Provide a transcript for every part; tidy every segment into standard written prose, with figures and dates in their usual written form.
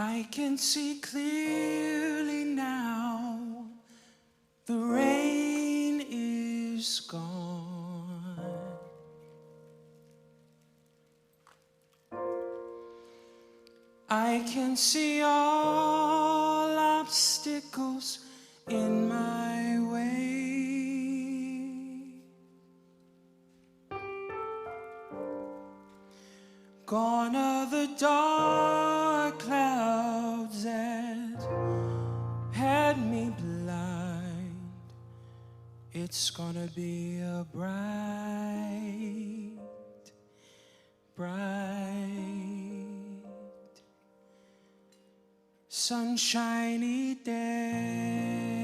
I can see clearly now, the rain is gone. I can see all obstacles in my way. Gone are the dark clouds that had me blind. It's gonna be a bright, bright, sunshiny day.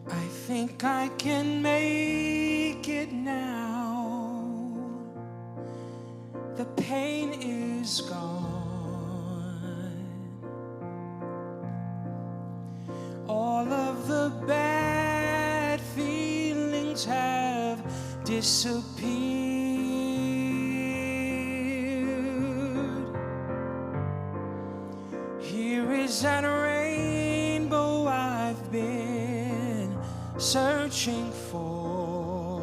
I think I can make it now. The pain is gone. All of the bad feelings have disappeared. Here is an rainbow I've been searching for.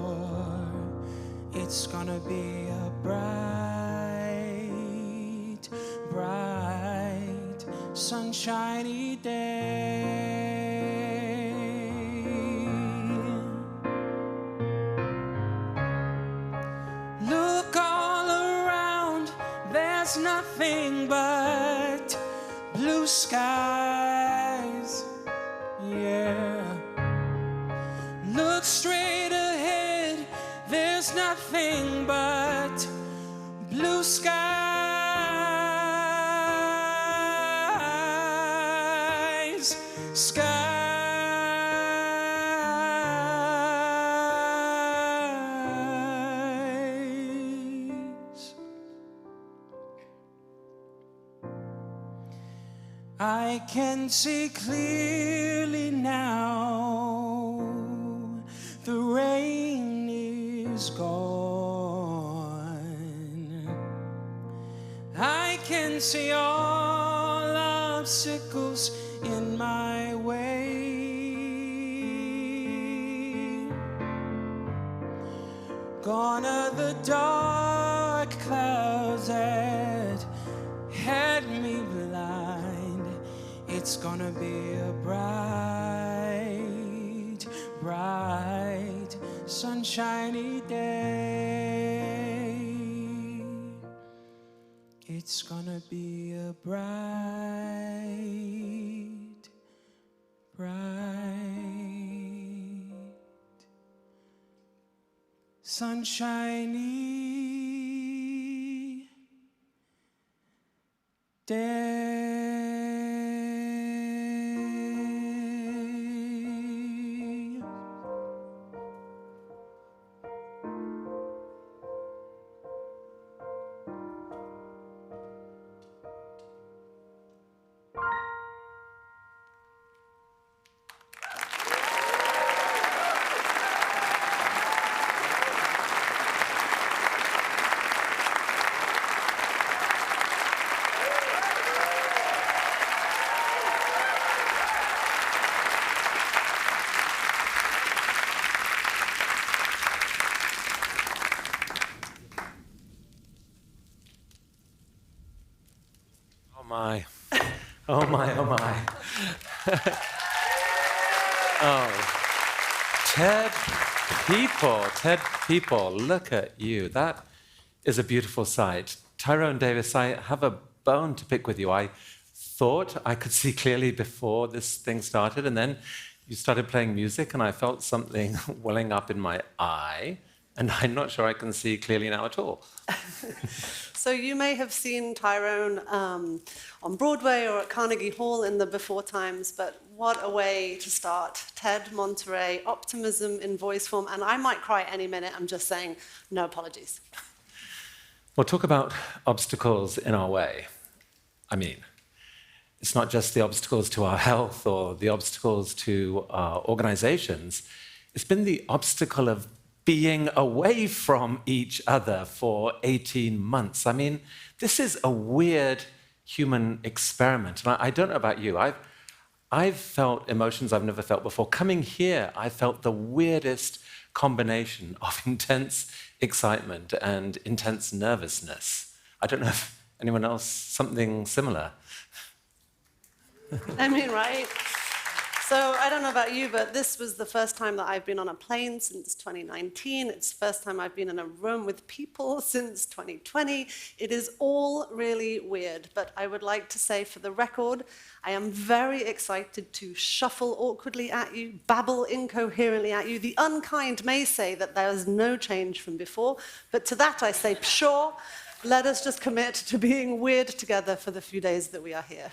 It's gonna be a bright, bright, sunshiny day. Look all around, there's nothing but blue skies. Yeah. Look straight ahead, there's nothing but blue skies, skies. I can see clearly now, the rain is gone. I can see all obstacles in my way. Gone are the dark clouds that had me blind. It's gonna be a bright, bright, sunshiny day. It's gonna be a bright, bright, sunshiny day. My. Oh my, oh my. Oh. TED people, look at you. That is a beautiful sight. Tyrone Davis, I have a bone to pick with you. I thought I could see clearly before this thing started, and then you started playing music, and I felt something welling up in my eye, and I'm not sure I can see clearly now at all. So you may have seen Tyrone on Broadway or at Carnegie Hall in the before times, but what a way to start. TEDMonterey, optimism in voice form, and I might cry any minute. I'm just saying, no apologies. Well, talk about obstacles in our way. I mean, it's not just the obstacles to our health or the obstacles to our organizations. It's been the obstacle of being away from each other for 18 months. I mean, this is a weird human experiment. And I don't know about you. I've felt emotions I've never felt before. Coming here, I felt the weirdest combination of intense excitement and intense nervousness. I don't know if anyone else, something similar. I mean, right? So I don't know about you, but this was the first time that I've been on a plane since 2019. It's the first time I've been in a room with people since 2020. It is all really weird, but I would like to say for the record, I am very excited to shuffle awkwardly at you, babble incoherently at you. The unkind may say that there is no change from before, but to that I say, sure, let us just commit to being weird together for the few days that we are here.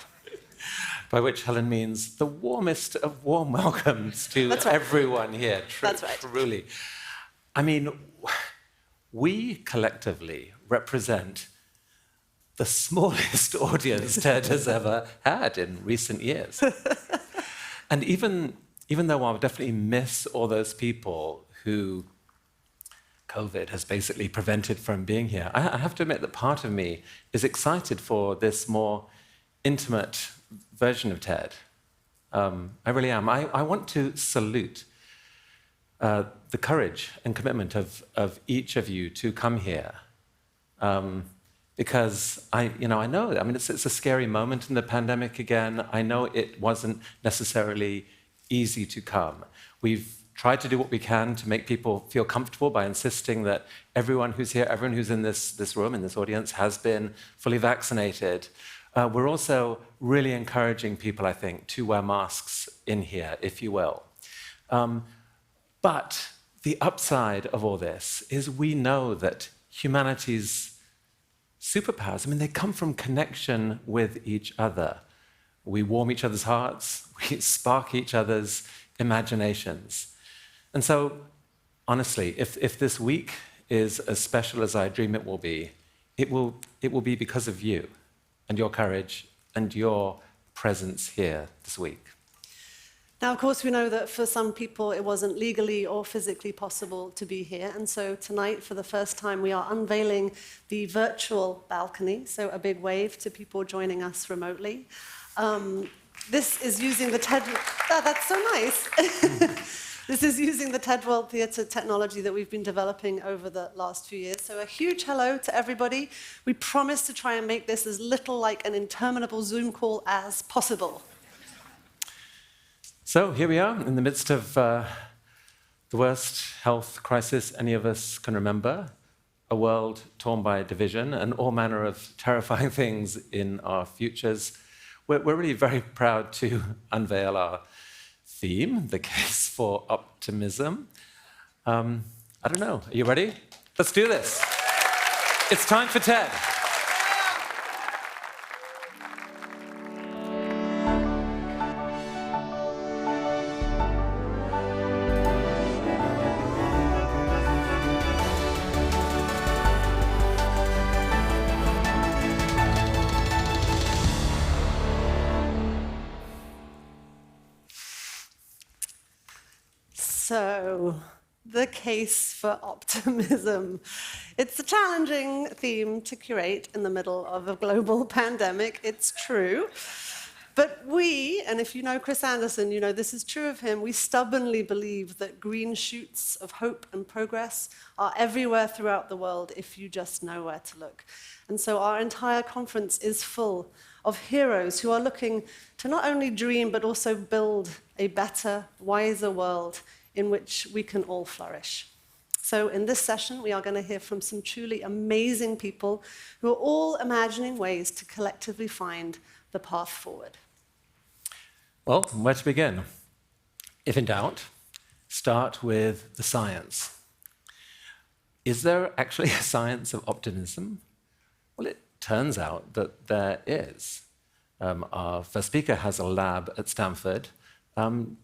By which Helen means the warmest of warm welcomes to everyone here. That's right. Truly. I mean, we collectively represent the smallest audience TED has ever had in recent years. And even though I'll definitely miss all those people who COVID has basically prevented from being here, I have to admit that part of me is excited for this more intimate version of TED. I really am. I want to salute the courage and commitment of each of you to come here. Because I know, it's a scary moment in the pandemic again. I know it wasn't necessarily easy to come. We've tried to do what we can to make people feel comfortable by insisting that everyone who's here, everyone who's in this room, in this audience, has been fully vaccinated. We're also really encouraging people, I think, to wear masks in here, if you will. But the upside of all this is we know that humanity's superpowers, they come from connection with each other. We warm each other's hearts, we spark each other's imaginations. And so, honestly, if this week is as special as I dream it will be be because of you and your courage and your presence here this week. Now, of course, we know that for some people it wasn't legally or physically possible to be here, and so tonight, for the first time, we are unveiling the virtual balcony, so a big wave to people joining us remotely. This is using the TED... Oh, that's so nice! This is using the TED World Theatre technology that we've been developing over the last few years. So a huge hello to everybody. We promise to try and make this as little like an interminable Zoom call as possible. So here we are in the midst of the worst health crisis any of us can remember, a world torn by division and all manner of terrifying things in our futures. We're really very proud to unveil our theme, the case for optimism. I don't know, are you ready? Let's do this. It's time for TED. So, the case for optimism. It's a challenging theme to curate in the middle of a global pandemic, it's true. But we, and if you know Chris Anderson, you know this is true of him, we stubbornly believe that green shoots of hope and progress are everywhere throughout the world if you just know where to look. And so our entire conference is full of heroes who are looking to not only dream, but also build a better, wiser world in which we can all flourish. So in this session, we are going to hear from some truly amazing people who are all imagining ways to collectively find the path forward. Well, where to begin? If in doubt, start with the science. Is there actually a science of optimism? Well, it turns out that there is. Our first speaker has a lab at Stanford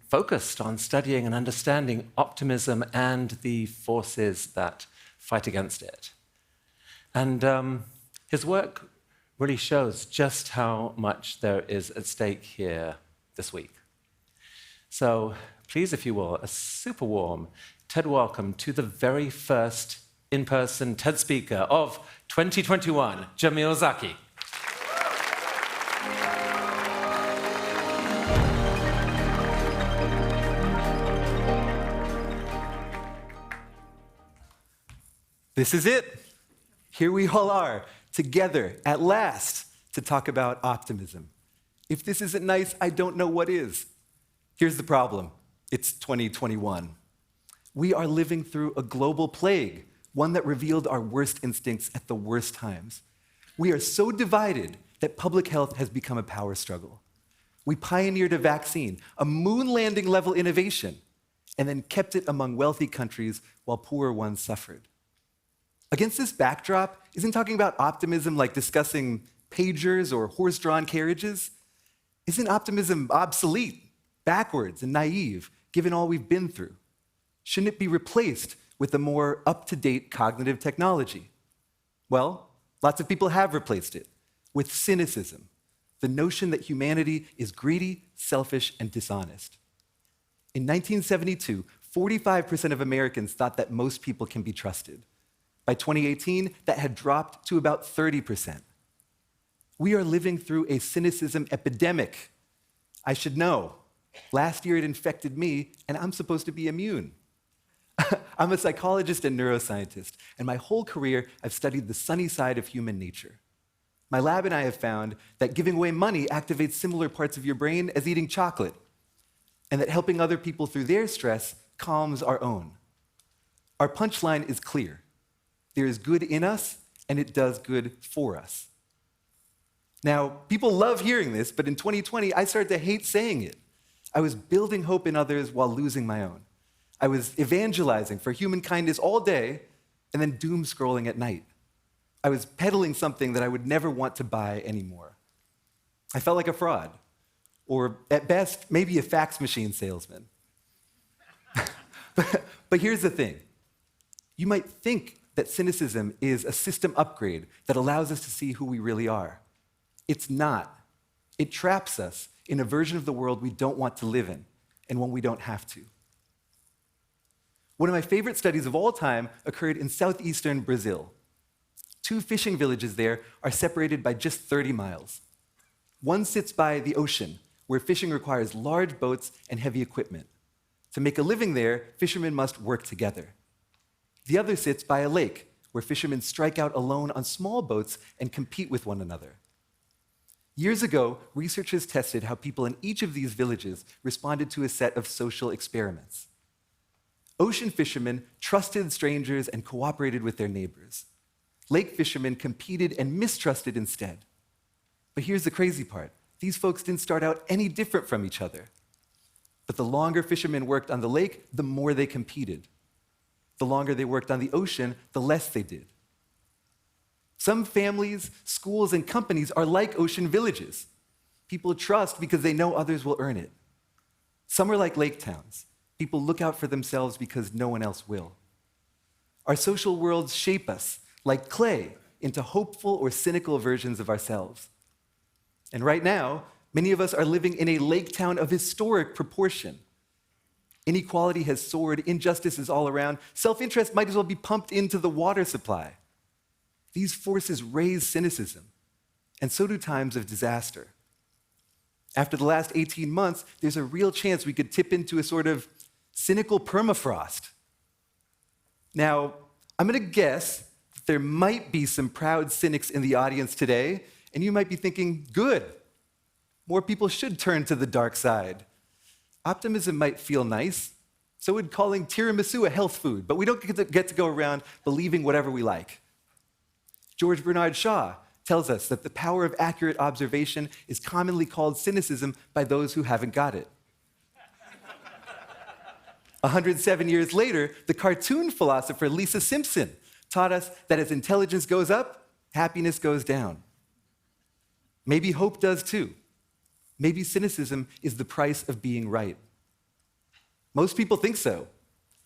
focused on studying and understanding optimism and the forces that fight against it. And his work really shows just how much there is at stake here this week. So please, if you will, a super warm TED welcome to the very first in-person TED speaker of 2021, Jamil Zaki. This is it. Here we all are, together at last, to talk about optimism. If this isn't nice, I don't know what is. Here's the problem. It's 2021. We are living through a global plague, one that revealed our worst instincts at the worst times. We are so divided that public health has become a power struggle. We pioneered a vaccine, a moon landing level innovation, and then kept it among wealthy countries while poorer ones suffered. Against this backdrop, isn't talking about optimism like discussing pagers or horse-drawn carriages? Isn't optimism obsolete, backwards, and naive, given all we've been through? Shouldn't it be replaced with a more up-to-date cognitive technology? Well, lots of people have replaced it with cynicism, the notion that humanity is greedy, selfish, and dishonest. In 1972, 45% of Americans thought that most people can be trusted. By 2018, that had dropped to about 30%. We are living through a cynicism epidemic. I should know. Last year it infected me, and I'm supposed to be immune. I'm a psychologist and neuroscientist, and my whole career I've studied the sunny side of human nature. My lab and I have found that giving away money activates similar parts of your brain as eating chocolate, and that helping other people through their stress calms our own. Our punchline is clear. There is good in us, and it does good for us. Now, people love hearing this, but in 2020, I started to hate saying it. I was building hope in others while losing my own. I was evangelizing for human kindness all day, and then doom scrolling at night. I was peddling something that I would never want to buy anymore. I felt like a fraud, or at best, maybe a fax machine salesman. But here's the thing. You might think that cynicism is a system upgrade that allows us to see who we really are. It's not. It traps us in a version of the world we don't want to live in, and one we don't have to. One of my favorite studies of all time occurred in southeastern Brazil. 2 fishing villages there are separated by just 30 miles. One sits by the ocean, where fishing requires large boats and heavy equipment. To make a living there, fishermen must work together. The other sits by a lake, where fishermen strike out alone on small boats and compete with one another. Years ago, researchers tested how people in each of these villages responded to a set of social experiments. Ocean fishermen trusted strangers and cooperated with their neighbors. Lake fishermen competed and mistrusted instead. But here's the crazy part. These folks didn't start out any different from each other. But the longer fishermen worked on the lake, the more they competed. The longer they worked on the ocean, the less they did. Some families, schools, and companies are like ocean villages. People trust because they know others will earn it. Some are like lake towns. People look out for themselves because no one else will. Our social worlds shape us, like clay, into hopeful or cynical versions of ourselves. And right now, many of us are living in a lake town of historic proportion. Inequality has soared, injustice is all around, self-interest might as well be pumped into the water supply. These forces raise cynicism, and so do times of disaster. After the last 18 months, there's a real chance we could tip into a sort of cynical permafrost. Now, I'm going to guess that there might be some proud cynics in the audience today, and you might be thinking, good, more people should turn to the dark side. Optimism might feel nice, so would calling tiramisu a health food, but we don't get to go around believing whatever we like. George Bernard Shaw tells us that the power of accurate observation is commonly called cynicism by those who haven't got it. 107 years later, the cartoon philosopher Lisa Simpson taught us that as intelligence goes up, happiness goes down. Maybe hope does too. Maybe cynicism is the price of being right. Most people think so.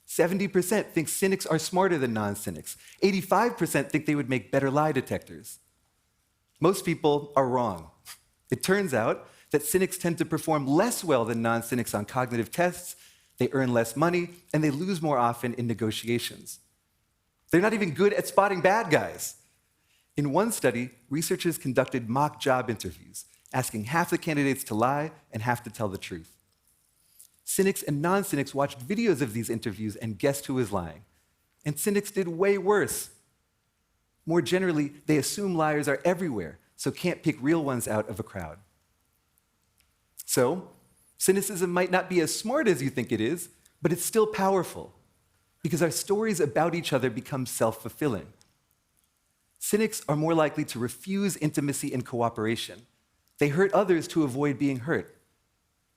70% think cynics are smarter than non-cynics. 85% think they would make better lie detectors. Most people are wrong. It turns out that cynics tend to perform less well than non-cynics on cognitive tests, they earn less money, and they lose more often in negotiations. They're not even good at spotting bad guys. In one study, researchers conducted mock job interviews, asking half the candidates to lie and half to tell the truth. Cynics and non-cynics watched videos of these interviews and guessed who was lying. And cynics did way worse. More generally, they assume liars are everywhere, so can't pick real ones out of a crowd. So, cynicism might not be as smart as you think it is, but it's still powerful, because our stories about each other become self-fulfilling. Cynics are more likely to refuse intimacy and cooperation. They hurt others to avoid being hurt.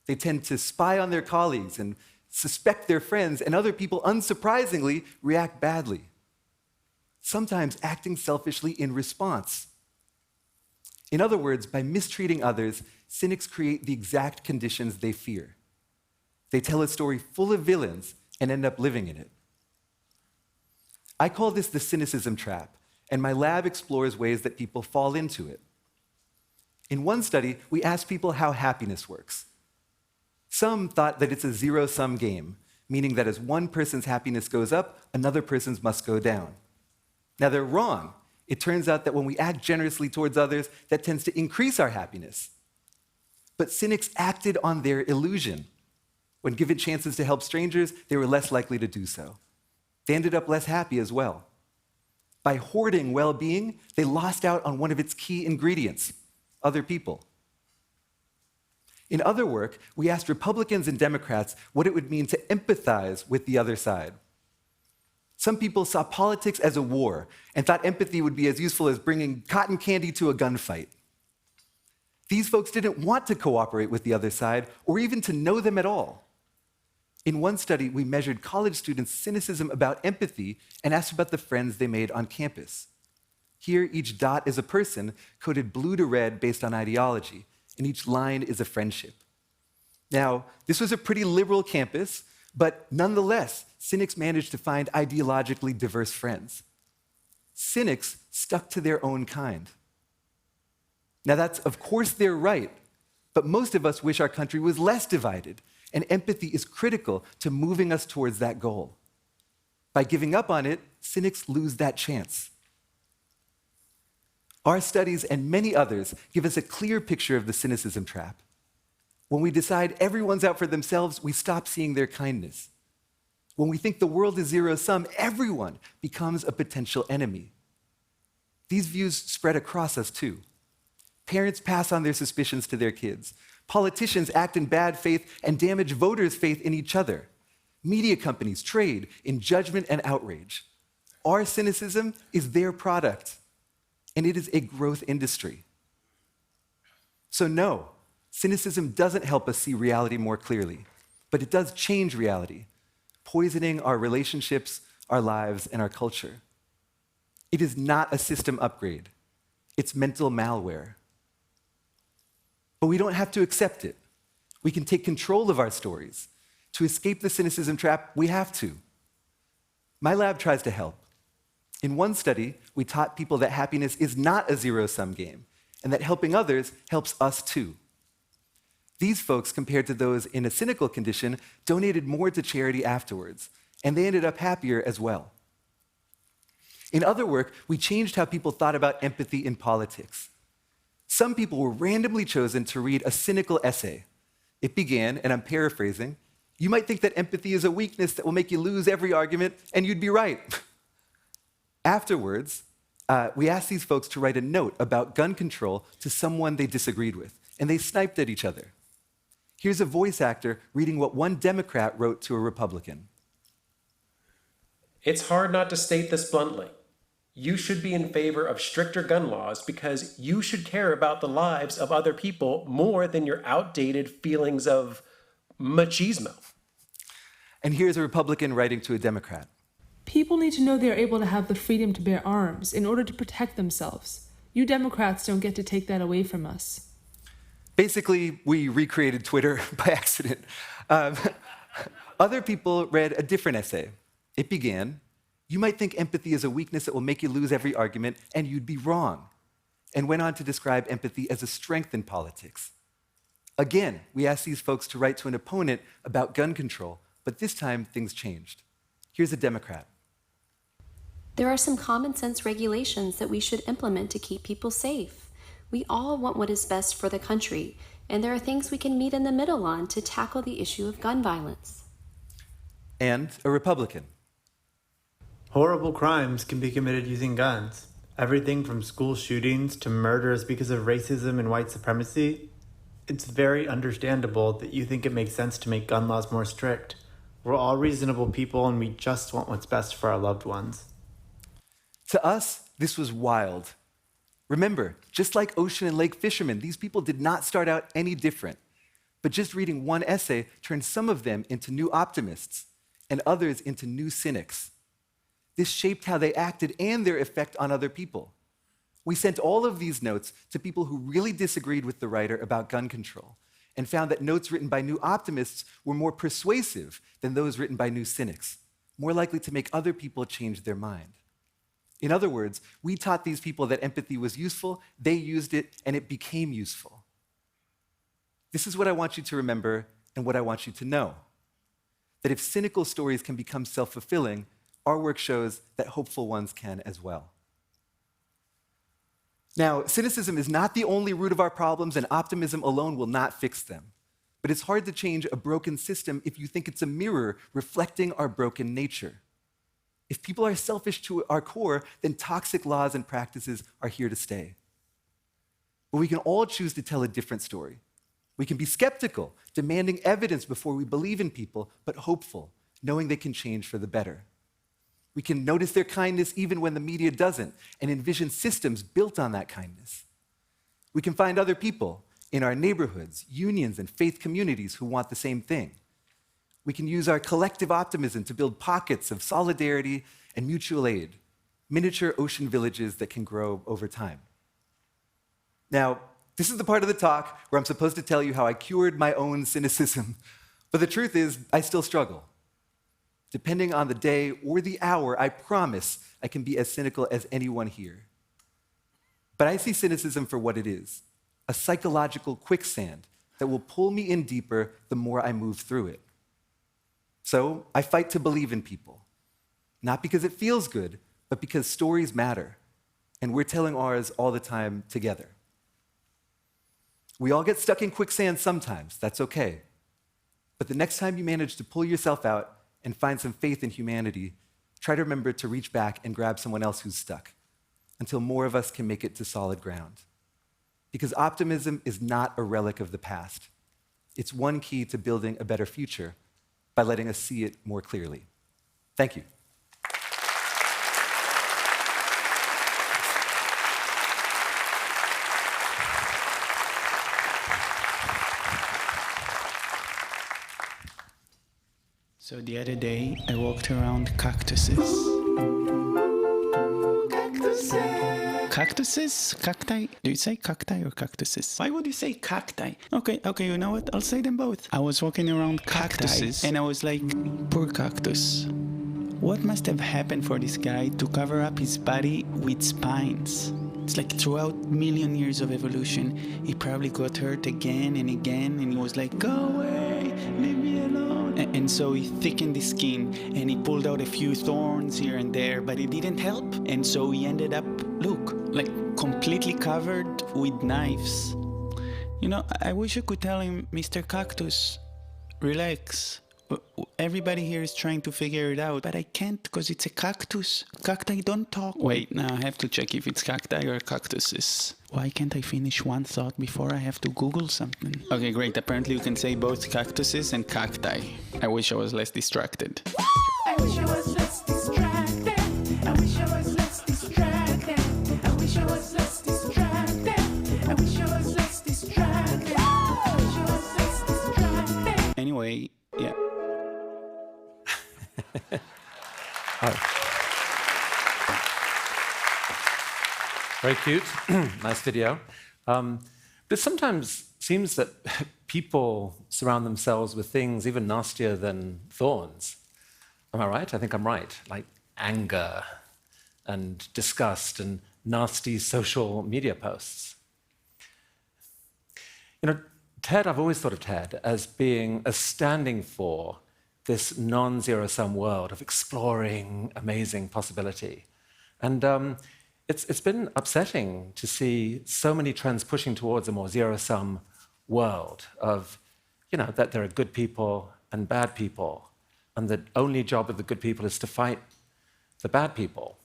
They tend to spy on their colleagues and suspect their friends, and other people, unsurprisingly, react badly, sometimes acting selfishly in response. In other words, by mistreating others, cynics create the exact conditions they fear. They tell a story full of villains and end up living in it. I call this the cynicism trap, and my lab explores ways that people fall into it. In one study, we asked people how happiness works. Some thought that it's a zero-sum game, meaning that as one person's happiness goes up, another person's must go down. Now, they're wrong. It turns out that when we act generously towards others, that tends to increase our happiness. But cynics acted on their illusion. When given chances to help strangers, they were less likely to do so. They ended up less happy as well. By hoarding well-being, they lost out on one of its key ingredients, other people. In other work, we asked Republicans and Democrats what it would mean to empathize with the other side. Some people saw politics as a war and thought empathy would be as useful as bringing cotton candy to a gunfight. These folks didn't want to cooperate with the other side or even to know them at all. In one study, we measured college students' cynicism about empathy and asked about the friends they made on campus. Here, each dot is a person coded blue to red based on ideology, and each line is a friendship. Now, this was a pretty liberal campus, but nonetheless, cynics managed to find ideologically diverse friends. Cynics stuck to their own kind. Now, that's, of course, they're right, but most of us wish our country was less divided, and empathy is critical to moving us towards that goal. By giving up on it, cynics lose that chance. Our studies and many others give us a clear picture of the cynicism trap. When we decide everyone's out for themselves, we stop seeing their kindness. When we think the world is zero-sum, everyone becomes a potential enemy. These views spread across us too. Parents pass on their suspicions to their kids. Politicians act in bad faith and damage voters' faith in each other. Media companies trade in judgment and outrage. Our cynicism is their product, and it is a growth industry. So no, cynicism doesn't help us see reality more clearly, but it does change reality, poisoning our relationships, our lives, and our culture. It is not a system upgrade. It's mental malware. But we don't have to accept it. We can take control of our stories. To escape the cynicism trap, we have to. My lab tries to help. In one study, we taught people that happiness is not a zero-sum game, and that helping others helps us too. These folks, compared to those in a cynical condition, donated more to charity afterwards, and they ended up happier as well. In other work, we changed how people thought about empathy in politics. Some people were randomly chosen to read a cynical essay. It began, and I'm paraphrasing, "You might think that empathy is a weakness that will make you lose every argument, and you'd be right." Afterwards, we asked these folks to write a note about gun control to someone they disagreed with, and they sniped at each other. Here's a voice actor reading what one Democrat wrote to a Republican. "It's hard not to state this bluntly. You should be in favor of stricter gun laws because you should care about the lives of other people more than your outdated feelings of machismo." And here's a Republican writing to a Democrat. People need to know they are able to have the freedom to bear arms in order to protect themselves. You Democrats don't get to take that away from us. Basically, we recreated Twitter by accident. Other people read a different essay. It began, "You might think empathy is a weakness that will make you lose every argument, and you'd be wrong. and went on to describe empathy as a strength in politics. Again, we asked these folks to write to an opponent about gun control, but this time things changed. Here's a Democrat. There are some common sense regulations that we should implement to keep people safe. We all want what is best for the country, and there are things we can meet in the middle on to tackle the issue of gun violence. And a Republican. Horrible crimes can be committed using guns. Everything from school shootings to murders because of racism and white supremacy. It's very understandable that you think it makes sense to make gun laws more strict. We're all reasonable people and we just want what's best for our loved ones. To us, this was wild. Remember, just like ocean and lake fishermen, these people did not start out any different. But just reading one essay turned some of them into new optimists and others into new cynics. This shaped how they acted and their effect on other people. We sent all of these notes to people who really disagreed with the writer about gun control and found that notes written by new optimists were more persuasive than those written by new cynics, more likely to make other people change their mind. In other words, we taught these people that empathy was useful, they used it, and it became useful. This is what I want you to remember and what I want you to know. That if cynical stories can become self-fulfilling, our work shows that hopeful ones can as well. Now, cynicism is not the only root of our problems, and optimism alone will not fix them. But it's hard to change a broken system if you think it's a mirror reflecting our broken nature. If people are selfish to our core, then toxic laws and practices are here to stay. But we can all choose to tell a different story. We can be skeptical, demanding evidence before we believe in people, but hopeful, knowing they can change for the better. We can notice their kindness even when the media doesn't, and envision systems built on that kindness. We can find other people in our neighborhoods, unions, and faith communities who want the same thing. We can use our collective optimism to build pockets of solidarity and mutual aid, miniature ocean villages that can grow over time. Now, this is the part of the talk where I'm supposed to tell you how I cured my own cynicism, but the truth is, I still struggle. Depending on the day or the hour, I promise I can be as cynical as anyone here. But I see cynicism for what it is, a psychological quicksand that will pull me in deeper the more I move through it. So I fight to believe in people, not because it feels good, but because stories matter, and we're telling ours all the time together. We all get stuck in quicksand sometimes, that's okay. But the next time you manage to pull yourself out and find some faith in humanity, try to remember to reach back and grab someone else who's stuck until more of us can make it to solid ground. Because optimism is not a relic of the past. It's one key to building a better future by letting us see it more clearly. Thank you. So the other day, I walked around cactuses. Cactuses? Cacti? Do you say cacti or cactuses? Why would you say cacti? Okay, you know what? I'll say them both. I was walking around cactuses and I was like, poor cactus. What must have happened for this guy to cover up his body with spines? It's like throughout million years of evolution, he probably got hurt again and again, and he was like, go away, leave me alone. And so he thickened his skin, and he pulled out a few thorns here and there, but it didn't help. And so he ended up, look, like completely covered with knives. You know, I wish I could tell him, Mr. Cactus, relax. Everybody here is trying to figure it out, but I can't because it's a cactus. Cacti don't talk. Wait, now I have to check if it's cacti or cactuses. Why can't I finish one thought before I have to Google something? Okay, great. Apparently you can say both cactuses and cacti. I wish I was less distracted. I wish I was less distracted. I wish I was less distracted. I wish I was less distracted. I wish I was less distracted. I wish I was less distracted. Anyway, yeah. Very cute. Nice video. But sometimes it seems that people surround themselves with things even nastier than thorns. Am I right? I think I'm right. Like anger and disgust and nasty social media posts. TED, I've always thought of TED as standing for this non-zero-sum world of exploring amazing possibility. And it's been upsetting to see so many trends pushing towards a more zero-sum world of, that there are good people and bad people, and the only job of the good people is to fight the bad people.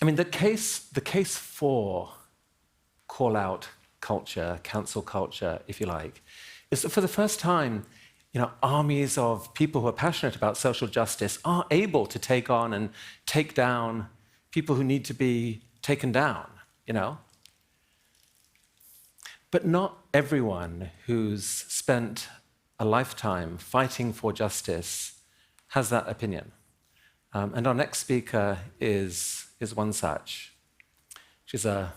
I mean, the case for call-out culture, cancel culture, if you like, is that for the first time, armies of people who are passionate about social justice are able to take on and take down people who need to be taken down, But not everyone who's spent a lifetime fighting for justice has that opinion. And our next speaker is one such. She's a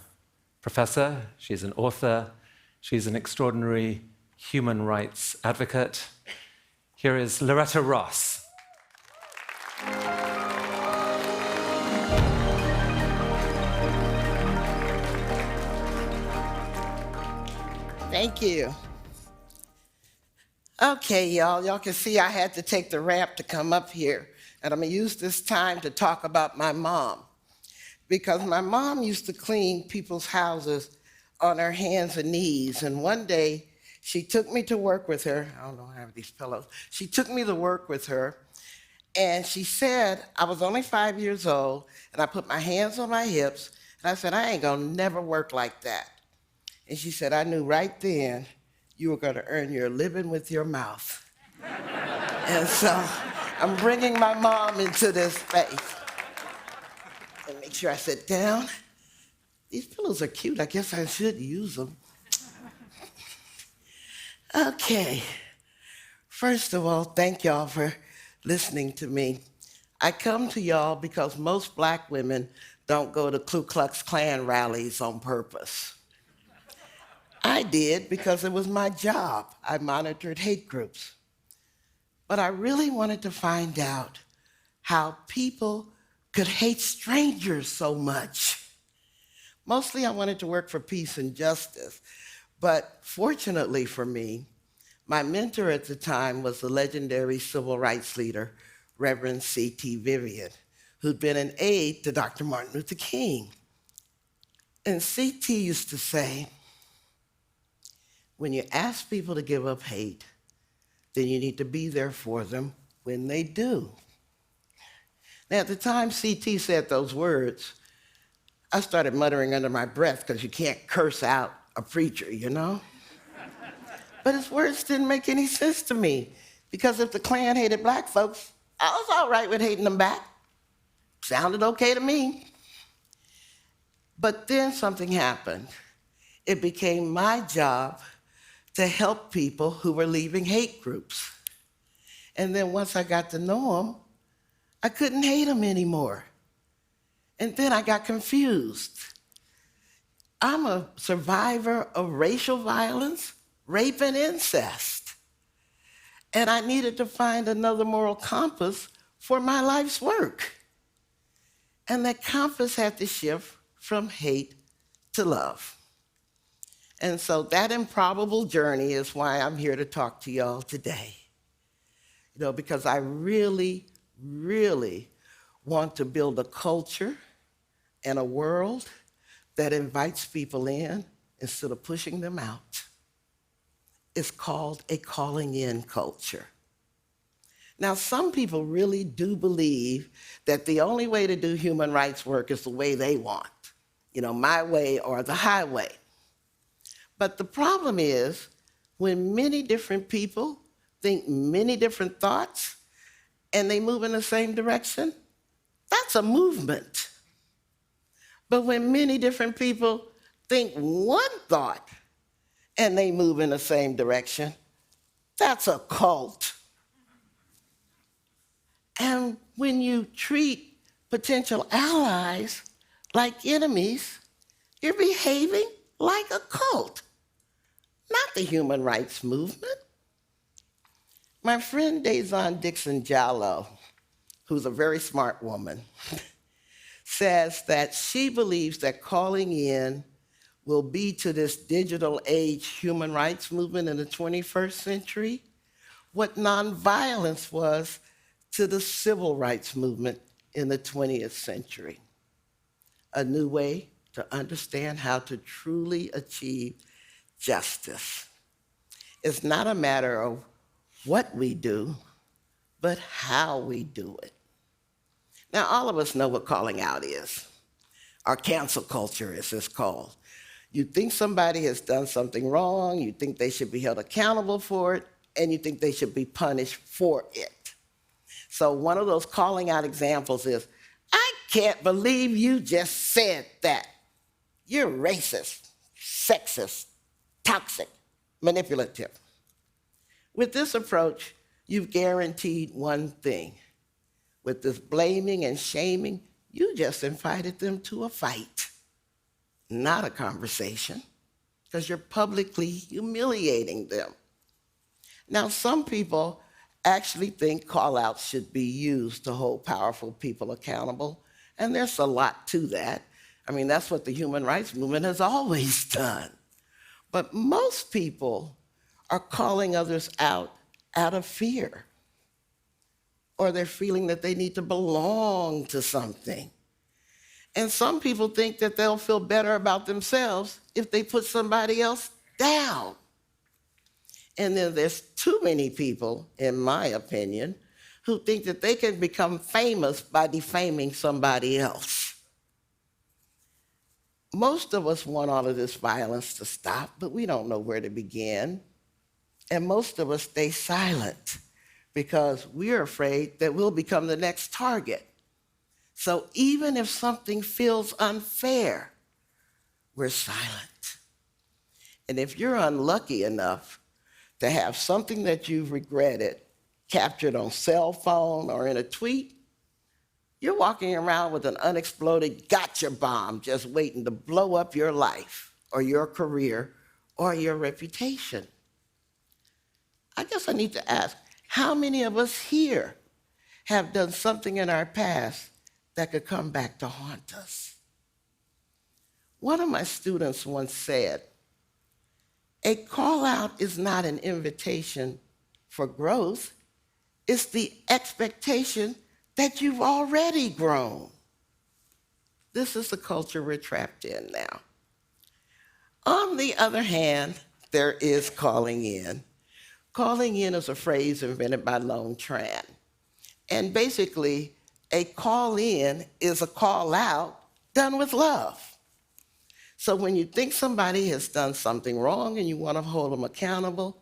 professor, she's an author, she's an extraordinary human rights advocate. Here is Loretta Ross. Thank you. Okay, y'all can see I had to take the ramp to come up here, and I'm gonna use this time to talk about my mom, because my mom used to clean people's houses on her hands and knees, and one day she took me to work with her. I don't know, I have these pillows. She took me to work with her, and she said, I was only 5 years old, and I put my hands on my hips, and I said, I ain't gonna never work like that. And she said, I knew right then you were gonna earn your living with your mouth. And so I'm bringing my mom into this space. And make sure I sit down. These pillows are cute, I guess I should use them. Okay, first of all, thank y'all for listening to me. I come to y'all because most black women don't go to Ku Klux Klan rallies on purpose. I did because it was my job. I monitored hate groups. But I really wanted to find out how people could hate strangers so much. Mostly I wanted to work for peace and justice. But fortunately for me, my mentor at the time was the legendary civil rights leader, Reverend C.T. Vivian, who'd been an aide to Dr. Martin Luther King. And C.T. used to say, when you ask people to give up hate, then you need to be there for them when they do. Now, at the time C.T. said those words, I started muttering under my breath because you can't curse out a preacher, But his words didn't make any sense to me, because if the Klan hated black folks, I was all right with hating them back. Sounded okay to me. But then something happened. It became my job to help people who were leaving hate groups. And then once I got to know them, I couldn't hate them anymore. And then I got confused. I'm a survivor of racial violence, rape, and incest. And I needed to find another moral compass for my life's work. And that compass had to shift from hate to love. And so that improbable journey is why I'm here to talk to y'all today. Because I really, really want to build a culture and a world that invites people in instead of pushing them out. It's called a calling in culture. Now, some people really do believe that the only way to do human rights work is the way they want, my way or the highway. But the problem is, when many different people think many different thoughts and they move in the same direction, that's a movement. But when many different people think one thought and they move in the same direction, that's a cult. And when you treat potential allies like enemies, you're behaving like a cult, not the human rights movement. My friend Dazon Dixon Jallow, who's a very smart woman, says that she believes that calling in will be to this digital age human rights movement in the 21st century what nonviolence was to the civil rights movement in the 20th century. A new way to understand how to truly achieve justice. It's not a matter of what we do, but how we do it. Now, all of us know what calling out is, or cancel culture, as it's called. You think somebody has done something wrong, you think they should be held accountable for it, and you think they should be punished for it. So one of those calling out examples is, I can't believe you just said that. You're racist, sexist, toxic, manipulative. With this approach, you've guaranteed one thing. With this blaming and shaming, you just invited them to a fight, not a conversation, because you're publicly humiliating them. Now, some people actually think call-outs should be used to hold powerful people accountable, and there's a lot to that. I mean, that's what the human rights movement has always done. But most people are calling others out of fear, or they're feeling that they need to belong to something. And some people think that they'll feel better about themselves if they put somebody else down. And then there's too many people, in my opinion, who think that they can become famous by defaming somebody else. Most of us want all of this violence to stop, but we don't know where to begin. And most of us stay silent because we're afraid that we'll become the next target. So even if something feels unfair, we're silent. And if you're unlucky enough to have something that you've regretted captured on cell phone or in a tweet, you're walking around with an unexploded gotcha bomb just waiting to blow up your life or your career or your reputation. I guess I need to ask, how many of us here have done something in our past that could come back to haunt us? One of my students once said, a call out is not an invitation for growth. It's the expectation that you've already grown. This is the culture we're trapped in now. On the other hand, there is calling in. Calling in is a phrase invented by Lone Tran. And basically, a call in is a call out done with love. So when you think somebody has done something wrong and you want to hold them accountable,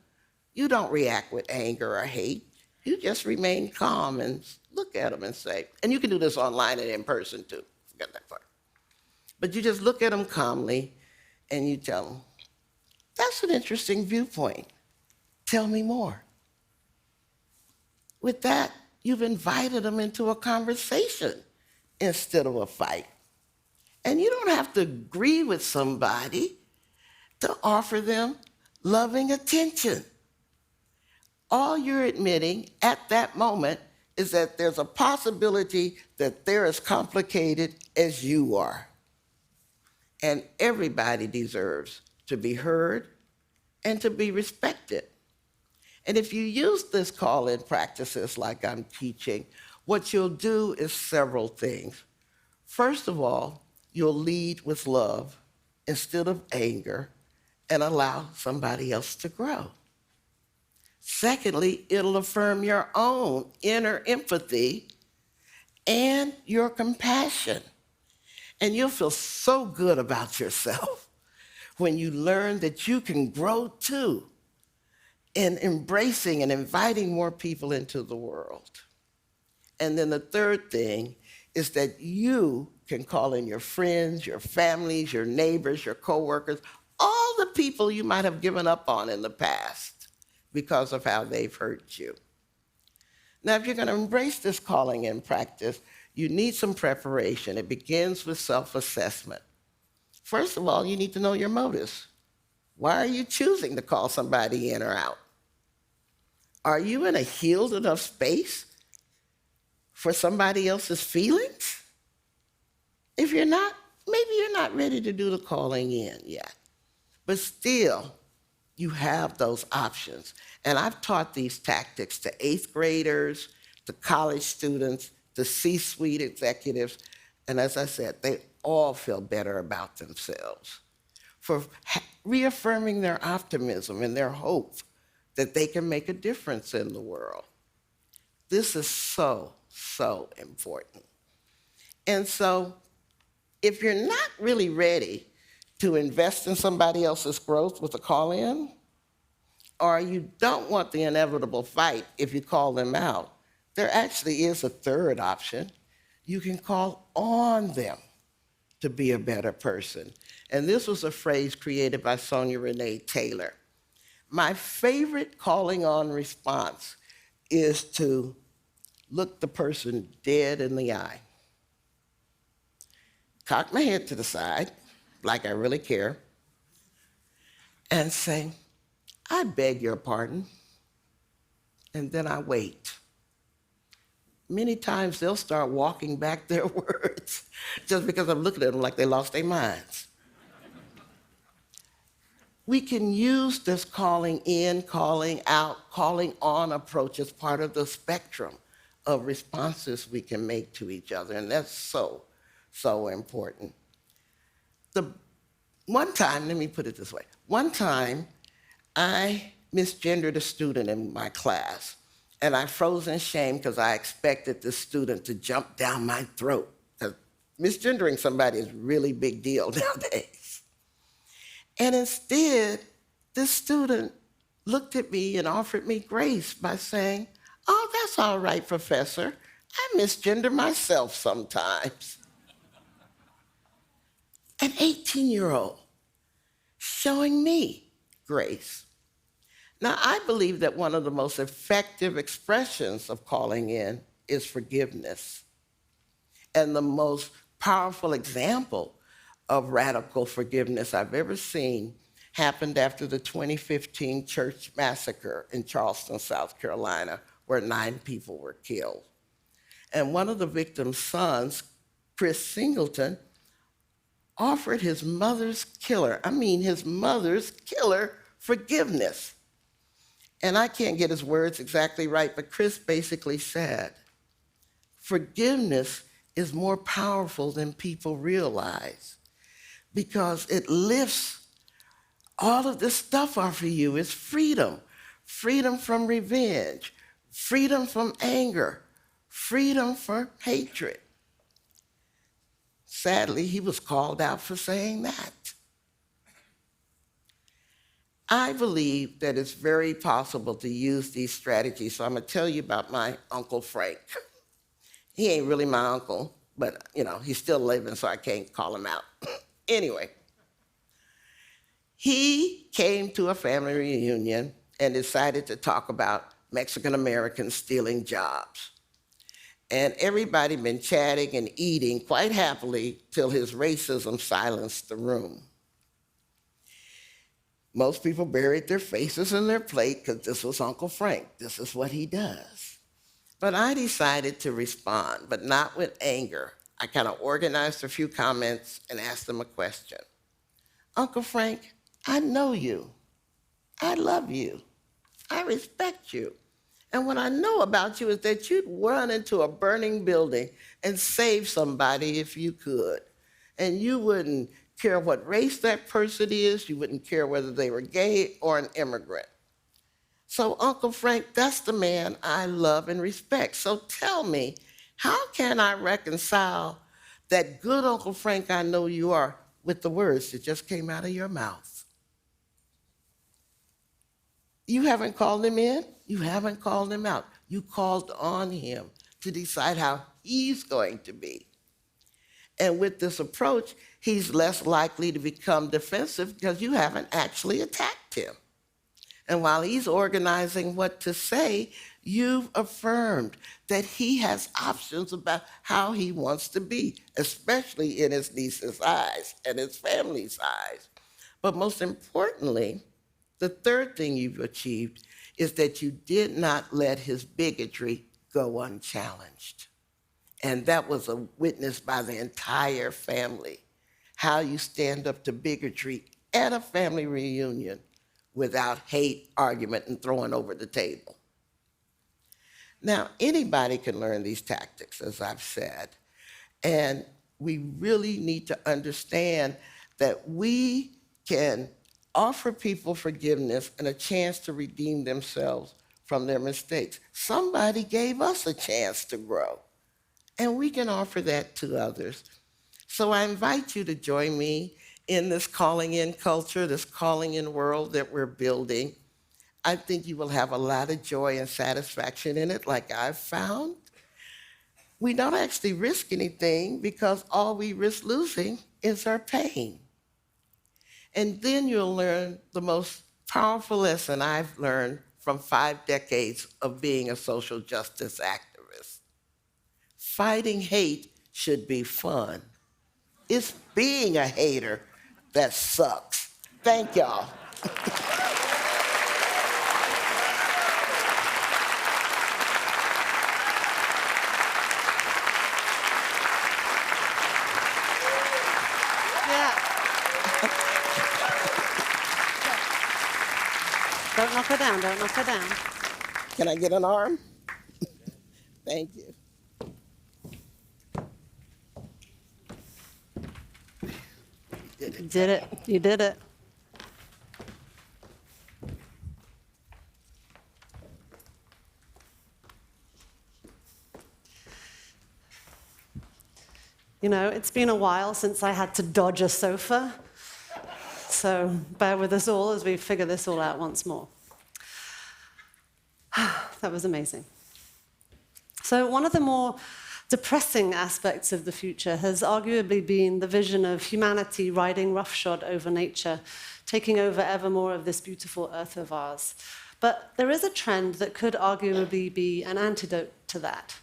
you don't react with anger or hate. You just remain calm and look at them and say, and you can do this online and in person too, forget that part. But you just look at them calmly and you tell them, that's an interesting viewpoint. Tell me more. With that, you've invited them into a conversation instead of a fight. And you don't have to agree with somebody to offer them loving attention. All you're admitting at that moment is that there's a possibility that they're as complicated as you are. And everybody deserves to be heard and to be respected. And if you use this call-in practices like I'm teaching, what you'll do is several things. First of all, you'll lead with love instead of anger and allow somebody else to grow. Secondly, it'll affirm your own inner empathy and your compassion. And you'll feel so good about yourself when you learn that you can grow too in embracing and inviting more people into the world. And then the third thing is that you can call in your friends, your families, your neighbors, your coworkers, all the people you might have given up on in the past because of how they've hurt you. Now, if you're going to embrace this calling in practice, you need some preparation. It begins with self-assessment. First of all, you need to know your motives. Why are you choosing to call somebody in or out? Are you in a healed enough space for somebody else's feelings? you're not, maybe you're not ready to do the calling in yet, but still, you have those options. And I've taught these tactics to 8th graders, to college students, to C-suite executives, and as I said, they all feel better about themselves for reaffirming their optimism and their hope that they can make a difference in the world. This is so, so important. And so if you're not really ready to invest in somebody else's growth with a call-in, or you don't want the inevitable fight if you call them out, there actually is a third option. You can call on them to be a better person. And this was a phrase created by Sonia Renee Taylor. My favorite calling on response is to look the person dead in the eye, cock my head to the side, like I really care, and say, I beg your pardon, and then I wait. Many times they'll start walking back their words just because I'm looking at them like they lost their minds. We can use this calling in, calling out, calling on approach as part of the spectrum of responses we can make to each other, and that's so, so important. One time, let me put it this way. One time, I misgendered a student in my class, and I froze in shame because I expected the student to jump down my throat. Because misgendering somebody is a really big deal nowadays. And instead, this student looked at me and offered me grace by saying, oh, that's all right, Professor. I misgender myself sometimes. An 18-year-old showing me grace. Now, I believe that one of the most effective expressions of calling in is forgiveness. And the most powerful example of radical forgiveness I've ever seen happened after the 2015 church massacre in Charleston, South Carolina, where 9 people were killed. And one of the victims' sons, Chris Singleton, offered his mother's killer, forgiveness. And I can't get his words exactly right, but Chris basically said, forgiveness is more powerful than people realize because it lifts all of this stuff off of you. It's freedom, freedom from revenge, freedom from anger, freedom from hatred. Sadly, he was called out for saying that. I believe that it's very possible to use these strategies. So I'm gonna tell you about my Uncle Frank. He ain't really my uncle, but he's still living, so I can't call him out. Anyway, he came to a family reunion and decided to talk about Mexican Americans stealing jobs. And everybody been chatting and eating quite happily till his racism silenced the room. Most people buried their faces in their plate because this was Uncle Frank. This is what he does. But I decided to respond, but not with anger. I kind of organized a few comments and asked him a question. Uncle Frank, I know you. I love you. I respect you. And what I know about you is that you'd run into a burning building and save somebody if you could. And you wouldn't care what race that person is. You wouldn't care whether they were gay or an immigrant. So Uncle Frank, that's the man I love and respect. So tell me, how can I reconcile that good Uncle Frank I know you are with the words that just came out of your mouth? You haven't called him in. You haven't called him out. You called on him to decide how he's going to be. And with this approach, he's less likely to become defensive because you haven't actually attacked him. And while he's organizing what to say, you've affirmed that he has options about how he wants to be, especially in his niece's eyes and his family's eyes. But most importantly, the third thing you've achieved is that you did not let his bigotry go unchallenged. And that was witnessed by the entire family, how you stand up to bigotry at a family reunion without hate, argument, and throwing over the table. Now, anybody can learn these tactics, as I've said, and we really need to understand that we can offer people forgiveness and a chance to redeem themselves from their mistakes. Somebody gave us a chance to grow, and we can offer that to others. So I invite you to join me in this calling in culture, this calling in world that we're building. I think you will have a lot of joy and satisfaction in it, like I've found. We don't actually risk anything because all we risk losing is our pain. And then you'll learn the most powerful lesson I've learned from 5 decades of being a social justice activist. Fighting hate should be fun. It's being a hater that sucks. Thank y'all. Don't knock her down, don't knock her down. Can I get an arm? Thank you. You did it. You did it. You know, it's been a while since I had to dodge a sofa. So bear with us all as we figure this all out once more. That was amazing. So one of the more depressing aspects of the future has arguably been the vision of humanity riding roughshod over nature, taking over ever more of this beautiful earth of ours. But there is a trend that could arguably be an antidote to that.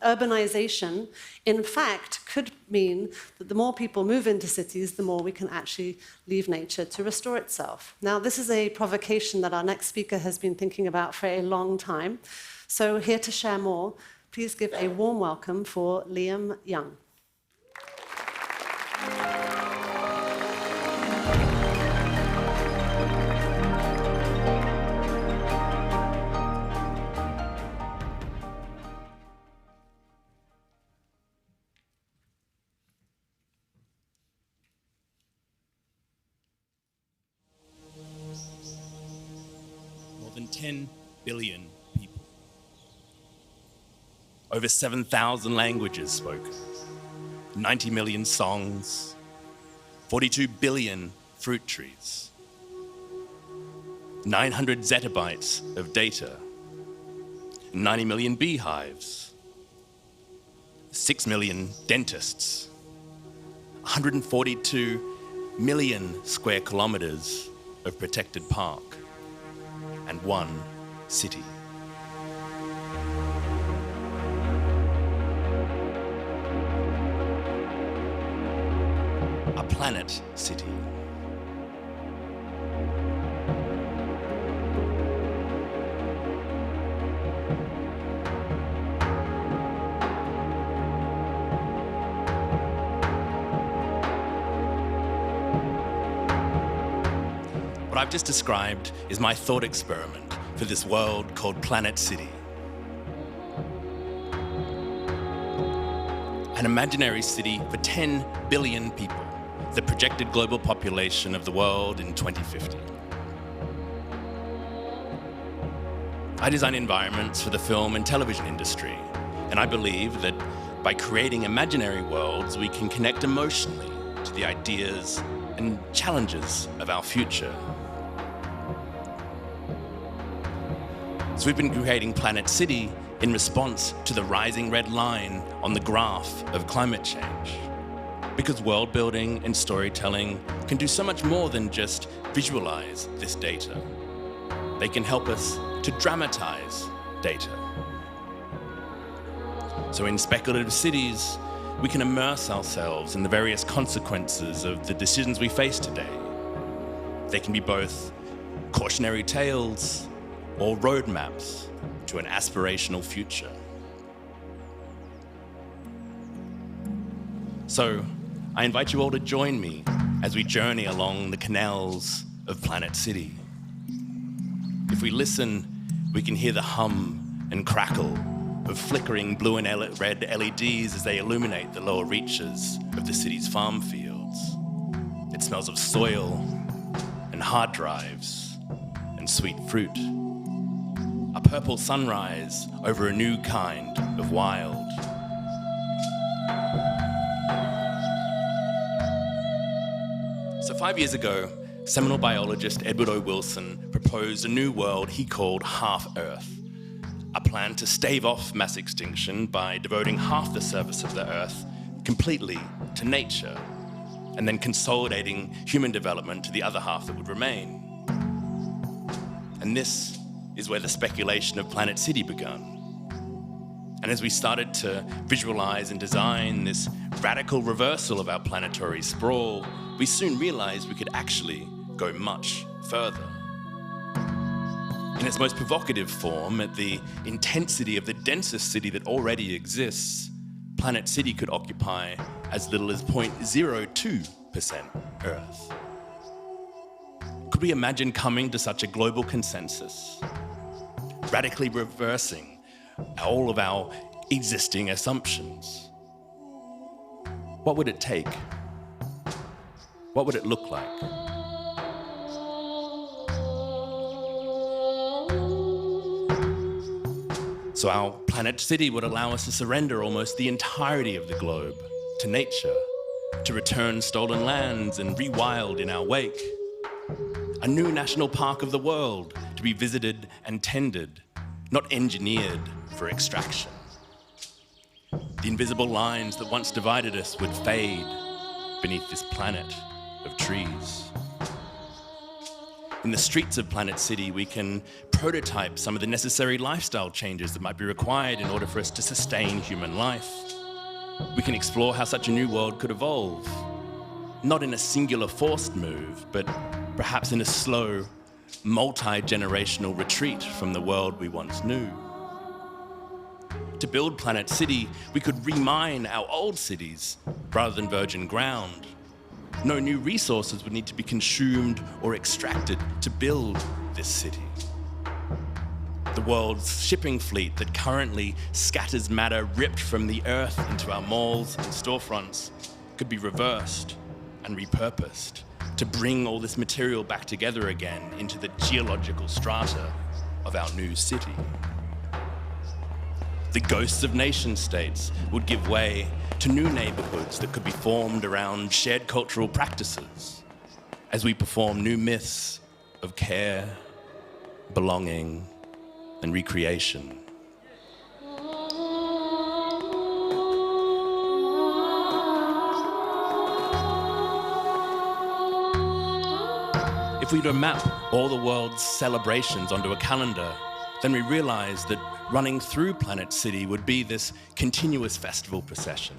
Urbanization, in fact, could mean that the more people move into cities, the more we can actually leave nature to restore itself. Now, this is a provocation that our next speaker has been thinking about for a long time. So here to share more, please give a warm welcome for Liam Young. More than 10 billion people. Over 7,000 languages spoken. 90 million songs. 42 billion fruit trees. 900 zettabytes of data. 90 million beehives. 6 million dentists. 142 million square kilometers of protected park. And 1 city. A planet city. What I've just described is my thought experiment for this world called Planet City. An imaginary city for 10 billion people, the projected global population of the world in 2050. I design environments for the film and television industry, and I believe that by creating imaginary worlds, we can connect emotionally to the ideas and challenges of our future. So we've been creating Planet City in response to the rising red line on the graph of climate change. Because world building and storytelling can do so much more than just visualize this data. They can help us to dramatize data. So in speculative cities, we can immerse ourselves in the various consequences of the decisions we face today. They can be both cautionary tales or roadmaps to an aspirational future. So I invite you all to join me as we journey along the canals of Planet City. If we listen, we can hear the hum and crackle of flickering blue and red LEDs as they illuminate the lower reaches of the city's farm fields. It smells of soil and hard drives and sweet fruit. A purple sunrise over a new kind of wild. So 5 years ago, seminal biologist Edward O. Wilson proposed a new world he called Half-Earth, a plan to stave off mass extinction by devoting half the surface of the Earth completely to nature, and then consolidating human development to the other half that would remain. And this is where the speculation of Planet City began. And as we started to visualize and design this radical reversal of our planetary sprawl, we soon realized we could actually go much further. In its most provocative form, at the intensity of the densest city that already exists, Planet City could occupy as little as 0.02% Earth. Could we imagine coming to such a global consensus, radically reversing all of our existing assumptions? What would it take? What would it look like? So our Planet City would allow us to surrender almost the entirety of the globe to nature, to return stolen lands and rewild in our wake. A new national park of the world to be visited and tended, not engineered for extraction. The invisible lines that once divided us would fade beneath this planet of trees. In the streets of Planet City, we can prototype some of the necessary lifestyle changes that might be required in order for us to sustain human life. We can explore how such a new world could evolve, not in a singular forced move, but perhaps in a slow, multi-generational retreat from the world we once knew. To build Planet City, we could remine our old cities rather than virgin ground. No new resources would need to be consumed or extracted to build this city. The world's shipping fleet that currently scatters matter ripped from the earth into our malls and storefronts could be reversed and repurposed to bring all this material back together again into the geological strata of our new city. The ghosts of nation states would give way to new neighborhoods that could be formed around shared cultural practices as we perform new myths of care, belonging, and recreation. If we were to map all the world's celebrations onto a calendar, then we realize that running through Planet City would be this continuous festival procession,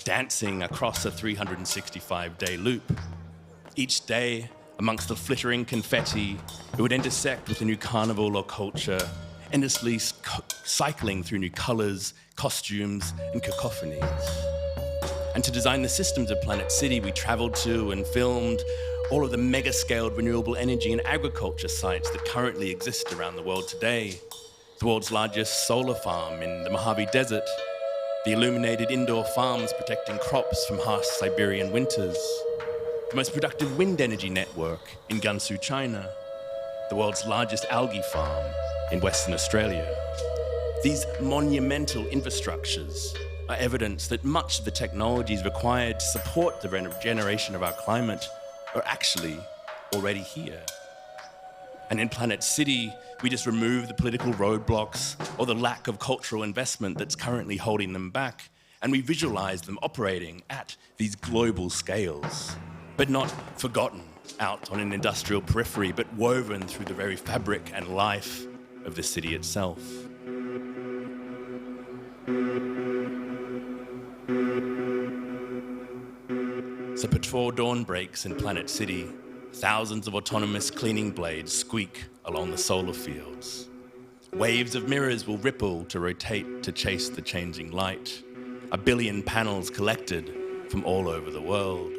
dancing across a 365-day loop. Each day, amongst the flittering confetti, it would intersect with a new carnival or culture, endlessly cycling through new colors, costumes, and cacophonies. And to design the systems of Planet City, we traveled to and filmed all of the mega-scaled renewable energy and agriculture sites that currently exist around the world today. The world's largest solar farm in the Mojave Desert, the illuminated indoor farms protecting crops from harsh Siberian winters, the most productive wind energy network in Gansu, China, the world's largest algae farm in Western Australia. These monumental infrastructures are evidence that much of the technologies required to support the regeneration of our climate are actually already here. And in Planet City, we just remove the political roadblocks or the lack of cultural investment that's currently holding them back, and we visualize them operating at these global scales, but not forgotten out on an industrial periphery, but woven through the very fabric and life of the city itself. So before dawn breaks in Planet City, thousands of autonomous cleaning blades squeak along the solar fields. Waves of mirrors will ripple to rotate to chase the changing light. 1 billion panels collected from all over the world.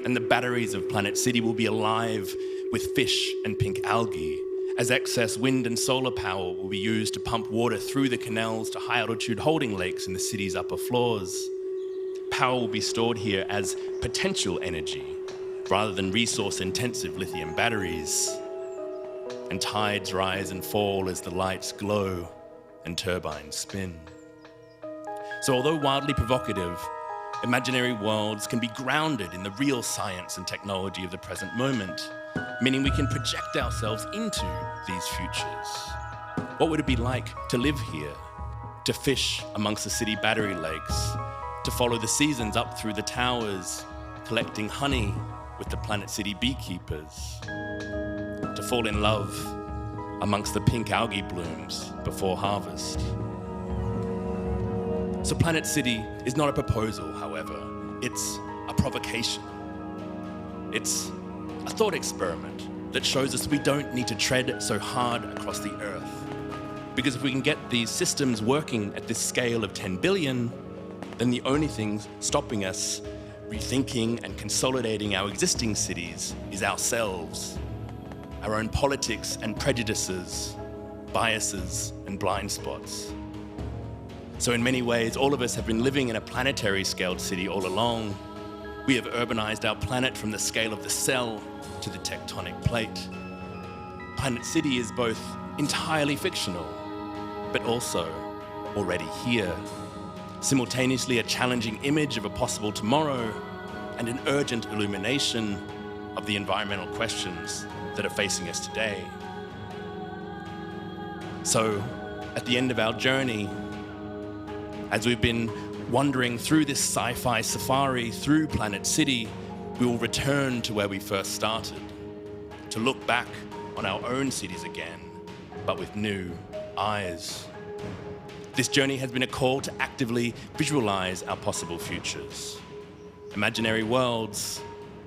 And the batteries of Planet City will be alive with fish and pink algae, as excess wind and solar power will be used to pump water through the canals to high-altitude holding lakes in the city's upper floors. Power will be stored here as potential energy, rather than resource-intensive lithium batteries. And tides rise and fall as the lights glow and turbines spin. So although wildly provocative, imaginary worlds can be grounded in the real science and technology of the present moment, meaning we can project ourselves into these futures. What would it be like to live here, to fish amongst the city battery lakes, to follow the seasons up through the towers, collecting honey with the Planet City beekeepers, to fall in love amongst the pink algae blooms before harvest? So Planet City is not a proposal, however. It's a provocation. It's a thought experiment that shows us we don't need to tread so hard across the earth. Because if we can get these systems working at this scale of 10 billion, then the only thing stopping us rethinking and consolidating our existing cities is ourselves, our own politics and prejudices, biases and blind spots. So in many ways, all of us have been living in a planetary scaled city all along. We have urbanized our planet from the scale of the cell to the tectonic plate. Planet City is both entirely fictional, but also already here. Simultaneously a challenging image of a possible tomorrow and an urgent illumination of the environmental questions that are facing us today. So, at the end of our journey, as we've been wandering through this sci-fi safari through Planet City, we will return to where we first started, to look back on our own cities again, but with new eyes. This journey has been a call to actively visualize our possible futures, imaginary worlds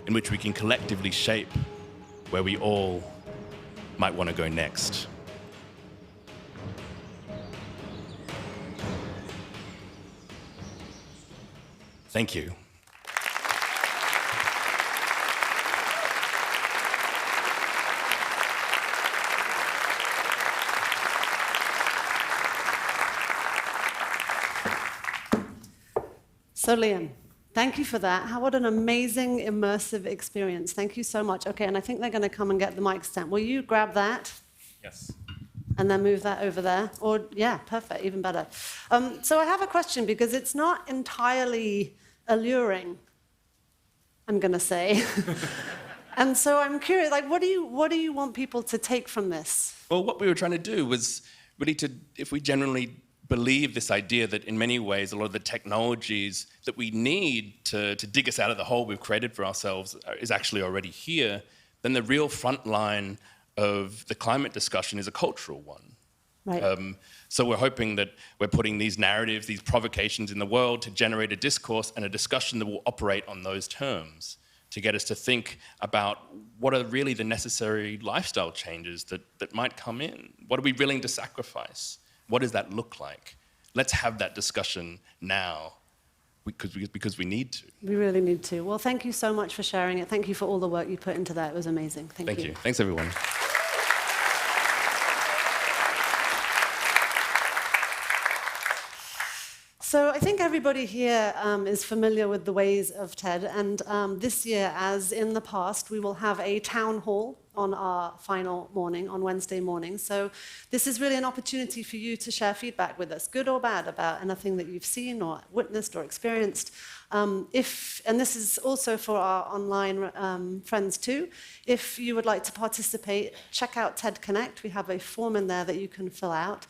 in which we can collectively shape where we all might want to go next. Thank you. So Liam, thank you for that. What an amazing, immersive experience. Thank you so much. Okay, and I think they're going to come and get the mic stand. Will you grab that? Yes. And then move that over there? Or, yeah, perfect, even better. So I have a question, because it's not entirely alluring, I'm going to say. And so I'm curious, like, what do you want people to take from this? Well, what we were trying to do was really to, if we genuinely believe this idea that in many ways a lot of the technologies that we need to dig us out of the hole we've created for ourselves is actually already here, then the real front line of the climate discussion is a cultural one. Right. So we're hoping that we're putting these narratives, these provocations in the world to generate a discourse and a discussion that will operate on those terms, to get us to think about what are really the necessary lifestyle changes that might come in. What are we willing to sacrifice? What does that look like? Let's have that discussion now, because we need to. We really need to. Well, thank you so much for sharing it. Thank you for all the work you put into that. It was amazing. Thank you. Thanks, everyone. So I think everybody here is familiar with the ways of TED, and this year, as in the past, we will have a town hall on our final morning, on Wednesday morning. So this is really an opportunity for you to share feedback with us, good or bad, about anything that you've seen or witnessed or experienced. And this is also for our online friends too. If you would like to participate, check out TED Connect. We have a form in there that you can fill out.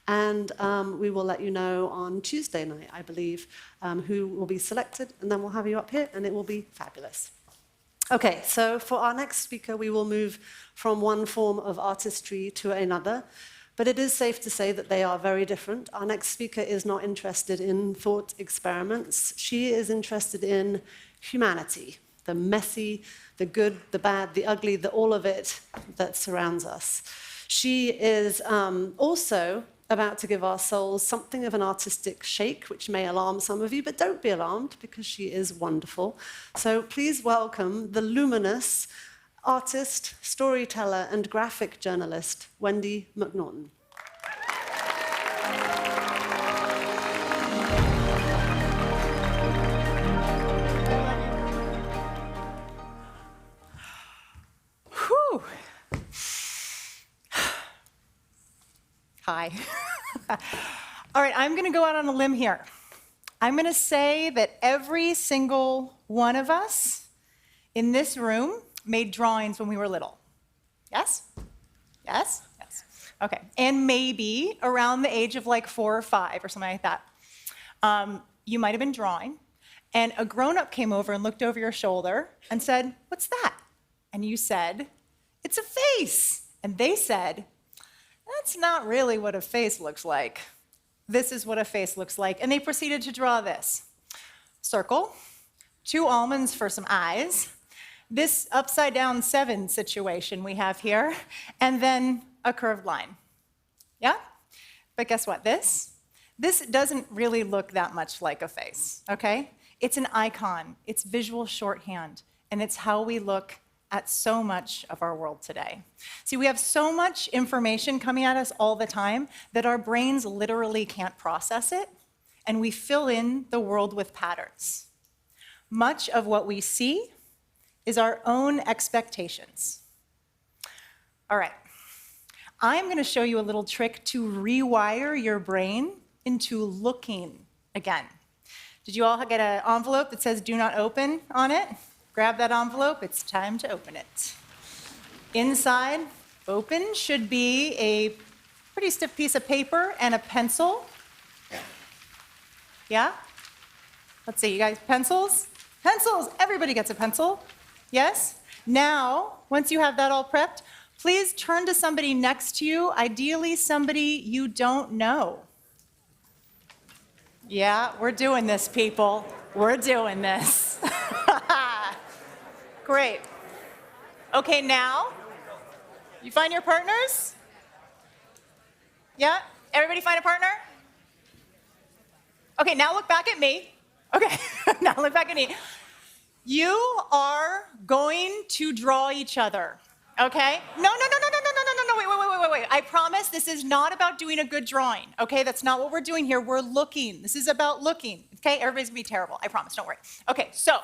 And we will let you know on Tuesday night, I believe, who will be selected, and then we'll have you up here, and it will be fabulous. Okay, so for our next speaker, we will move from one form of artistry to another, but it is safe to say that they are very different. Our next speaker is not interested in thought experiments. She is interested in humanity, the messy, the good, the bad, the ugly, all of it that surrounds us. She is also about to give our souls something of an artistic shake, which may alarm some of you, but don't be alarmed because she is wonderful. So please welcome the luminous artist, storyteller, and graphic journalist, Wendy MacNaughton. Whew. Hi. All right, I'm going to go out on a limb here. I'm going to say that every single one of us in this room made drawings when we were little. Yes? Yes? Yes. Okay. And maybe around the age of like 4 or 5 or something like that. You might have been drawing, and a grown-up came over and looked over your shoulder and said, "What's that?" And you said, "It's a face." And they said, "That's not really what a face looks like. This is what a face looks like." And they proceeded to draw this. Circle, 2 almonds for some eyes, this upside down 7 situation we have here, and then a curved line. Yeah? But guess what? This doesn't really look that much like a face, okay? It's an icon, it's visual shorthand, and it's how we look at so much of our world today. See, we have so much information coming at us all the time that our brains literally can't process it, and we fill in the world with patterns. Much of what we see is our own expectations. All right, I'm gonna show you a little trick to rewire your brain into looking again. Did you all get an envelope that says "Do not open" on it? Grab that envelope, it's time to open it. Inside, open, should be a pretty stiff piece of paper and a pencil. Yeah? Let's see, you guys, pencils? Pencils, everybody gets a pencil. Yes? Now, once you have that all prepped, please turn to somebody next to you, ideally somebody you don't know. Yeah, we're doing this, people. We're doing this. Great. Okay, now, you find your partners? Yeah? Everybody find a partner? Okay, now look back at me. Okay, now look back at me. You are going to draw each other, okay? No, wait. I promise this is not about doing a good drawing, okay? That's not what we're doing here. We're looking. This is about looking, okay? Everybody's gonna be terrible, I promise, don't worry. Okay, so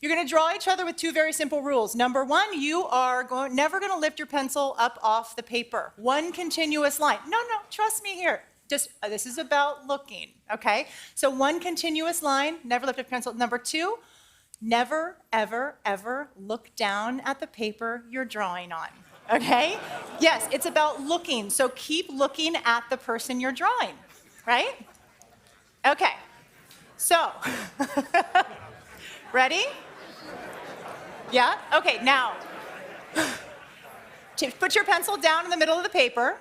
you're gonna draw each other with 2 very simple rules. Number 1, you are never gonna lift your pencil up off the paper. 1 continuous line. No, trust me here. Just, this is about looking, okay? So 1 continuous line, never lift up pencil. Number 2, never, ever, ever look down at the paper you're drawing on, okay? Yes, it's about looking, so keep looking at the person you're drawing, right? Okay, so, ready? Yeah, okay, now, put your pencil down in the middle of the paper,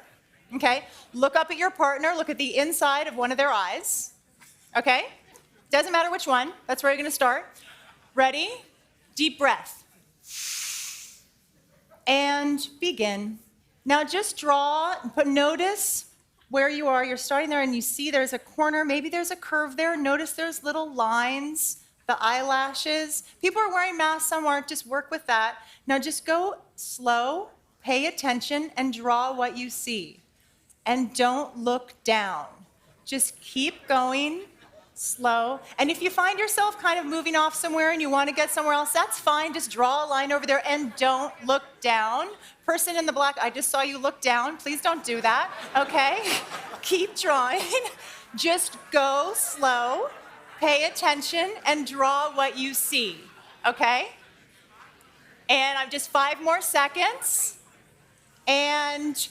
okay? Look up at your partner, look at the inside of one of their eyes, okay? Doesn't matter which one, that's where you're gonna start. Ready? Deep breath. And begin. Now just draw, but notice where you are. You're starting there and you see there's a corner, maybe there's a curve there. Notice there's little lines, the eyelashes. People are wearing masks, some aren't, just work with that. Now just go slow, pay attention, and draw what you see. And don't look down. Just keep going. Slow. And if you find yourself kind of moving off somewhere and you want to get somewhere else, that's fine. Just draw a line over there and don't look down. Person in the black, I just saw you look down. Please don't do that, okay? Keep drawing. Just go slow, pay attention, and draw what you see, okay? And I'm just 5 more seconds. And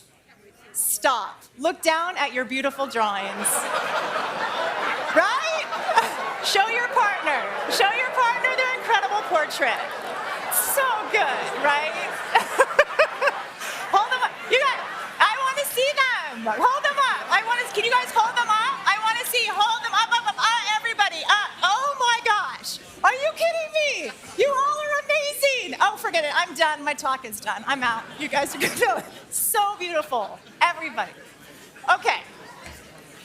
stop. Look down at your beautiful drawings. Right? Show your partner their incredible portrait. So good, right? Hold them up. You guys, I want to see them. Hold them up. Can you guys hold them up? I want to see, hold them up, everybody, up. Oh my gosh. Are you kidding me? You all are amazing. Oh, forget it. I'm done. My talk is done. I'm out. You guys are good. So beautiful. Everybody. Okay.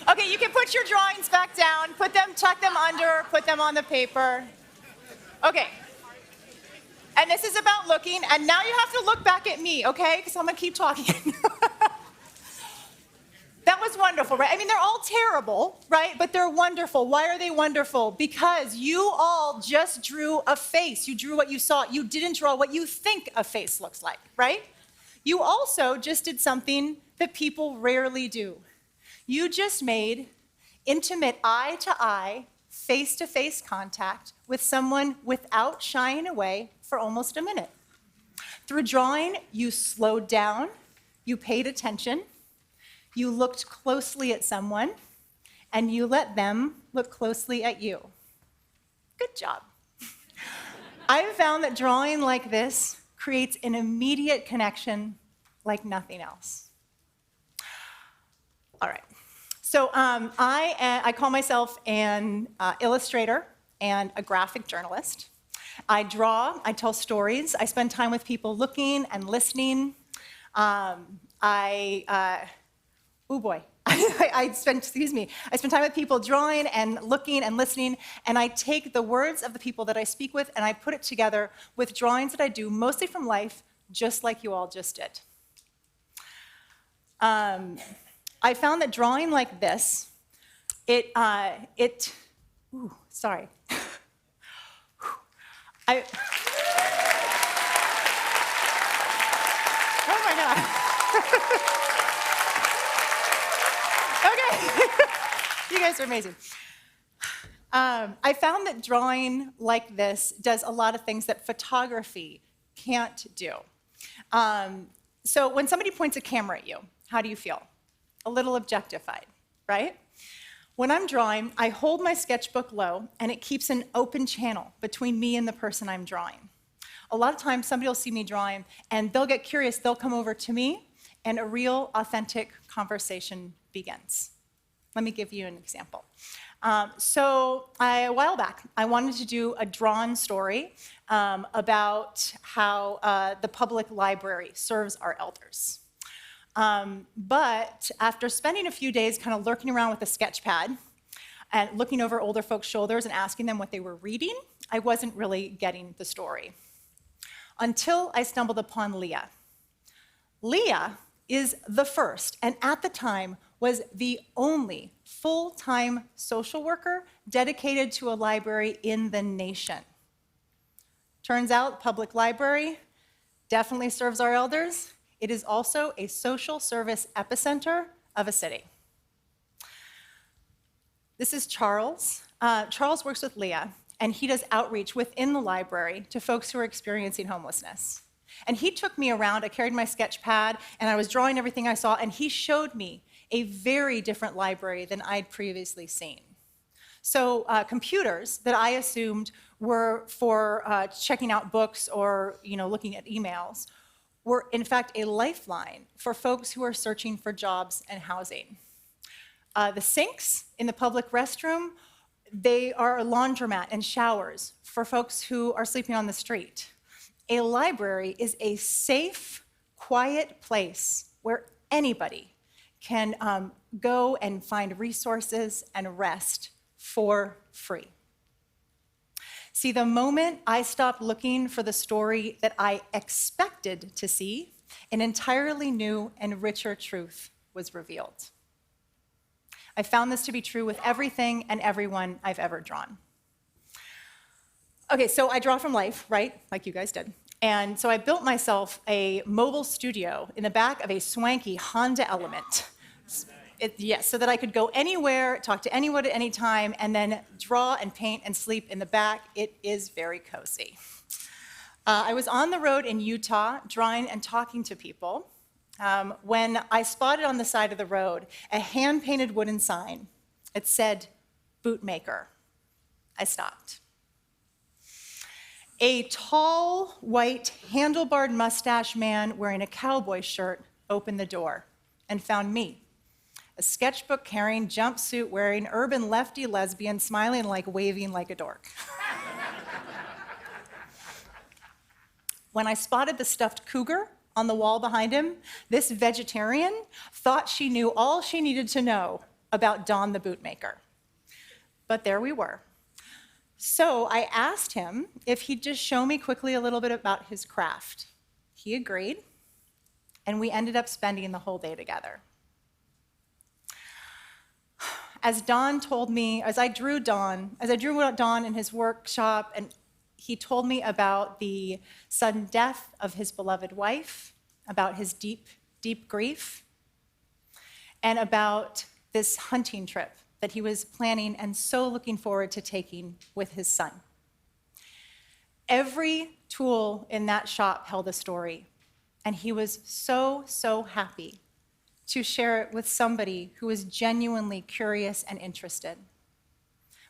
Okay, you can put your drawings back down, tuck them under, put them on the paper. Okay. And this is about looking, and now you have to look back at me, okay? Because I'm gonna keep talking. That was wonderful, right? I mean, they're all terrible, right? But they're wonderful. Why are they wonderful? Because you all just drew a face. You drew what you saw. You didn't draw what you think a face looks like, right? You also just did something that people rarely do. You just made intimate eye-to-eye, face-to-face contact with someone without shying away for almost a minute. Through drawing, you slowed down, you paid attention, you looked closely at someone, and you let them look closely at you. Good job. I've found that drawing like this creates an immediate connection like nothing else. All right. So I call myself an illustrator and a graphic journalist. I draw, I tell stories, I spend time with people looking and listening. I spend time with people drawing and looking and listening, and I take the words of the people that I speak with and I put it together with drawings that I do, mostly from life, just like you all just did. I found that drawing like this, sorry. Oh my God. Okay. You guys are amazing. I found that drawing like this does a lot of things that photography can't do. So when somebody points a camera at you, how do you feel? A little objectified, right? When I'm drawing, I hold my sketchbook low, and it keeps an open channel between me and the person I'm drawing. A lot of times, somebody will see me drawing, and they'll get curious, they'll come over to me, and a real, authentic conversation begins. Let me give you an example. A while back, I wanted to do a drawn story about how the public library serves our elders. But after spending a few days kind of lurking around with a sketch pad and looking over older folks' shoulders and asking them what they were reading, I wasn't really getting the story. Until I stumbled upon Leah. Leah is the first, and at the time was the only full-time social worker dedicated to a library in the nation. Turns out, public library definitely serves our elders. It is also a social service epicenter of a city. This is Charles. Charles works with Leah, and he does outreach within the library to folks who are experiencing homelessness. And he took me around, I carried my sketch pad, and I was drawing everything I saw, and he showed me a very different library than I'd previously seen. So computers that I assumed were for checking out books or looking at emails were in fact a lifeline for folks who are searching for jobs and housing. The sinks in the public restroom, they are a laundromat and showers for folks who are sleeping on the street. A library is a safe, quiet place where anybody can go and find resources and rest for free. See, the moment I stopped looking for the story that I expected to see, an entirely new and richer truth was revealed. I found this to be true with everything and everyone I've ever drawn. Okay, so I draw from life, right? Like you guys did. And so I built myself a mobile studio in the back of a swanky Honda Element. Yes, so that I could go anywhere, talk to anyone at any time, and then draw and paint and sleep in the back. It is very cozy. I was on the road in Utah, drawing and talking to people, when I spotted on the side of the road a hand-painted wooden sign. It said, "Bootmaker." I stopped. A tall, white, handlebarred mustache man wearing a cowboy shirt opened the door and found me. A sketchbook-carrying, jumpsuit-wearing, urban lefty lesbian, smiling like waving like a dork. When I spotted the stuffed cougar on the wall behind him, this vegetarian thought she knew all she needed to know about Don the bootmaker. But there we were. So I asked him if he'd just show me quickly a little bit about his craft. He agreed, and we ended up spending the whole day together. As Don told me, as I drew Don in his workshop, and he told me about the sudden death of his beloved wife, about his deep, deep grief, and about this hunting trip that he was planning and so looking forward to taking with his son. Every tool in that shop held a story, and he was so, so happy to share it with somebody who was genuinely curious and interested.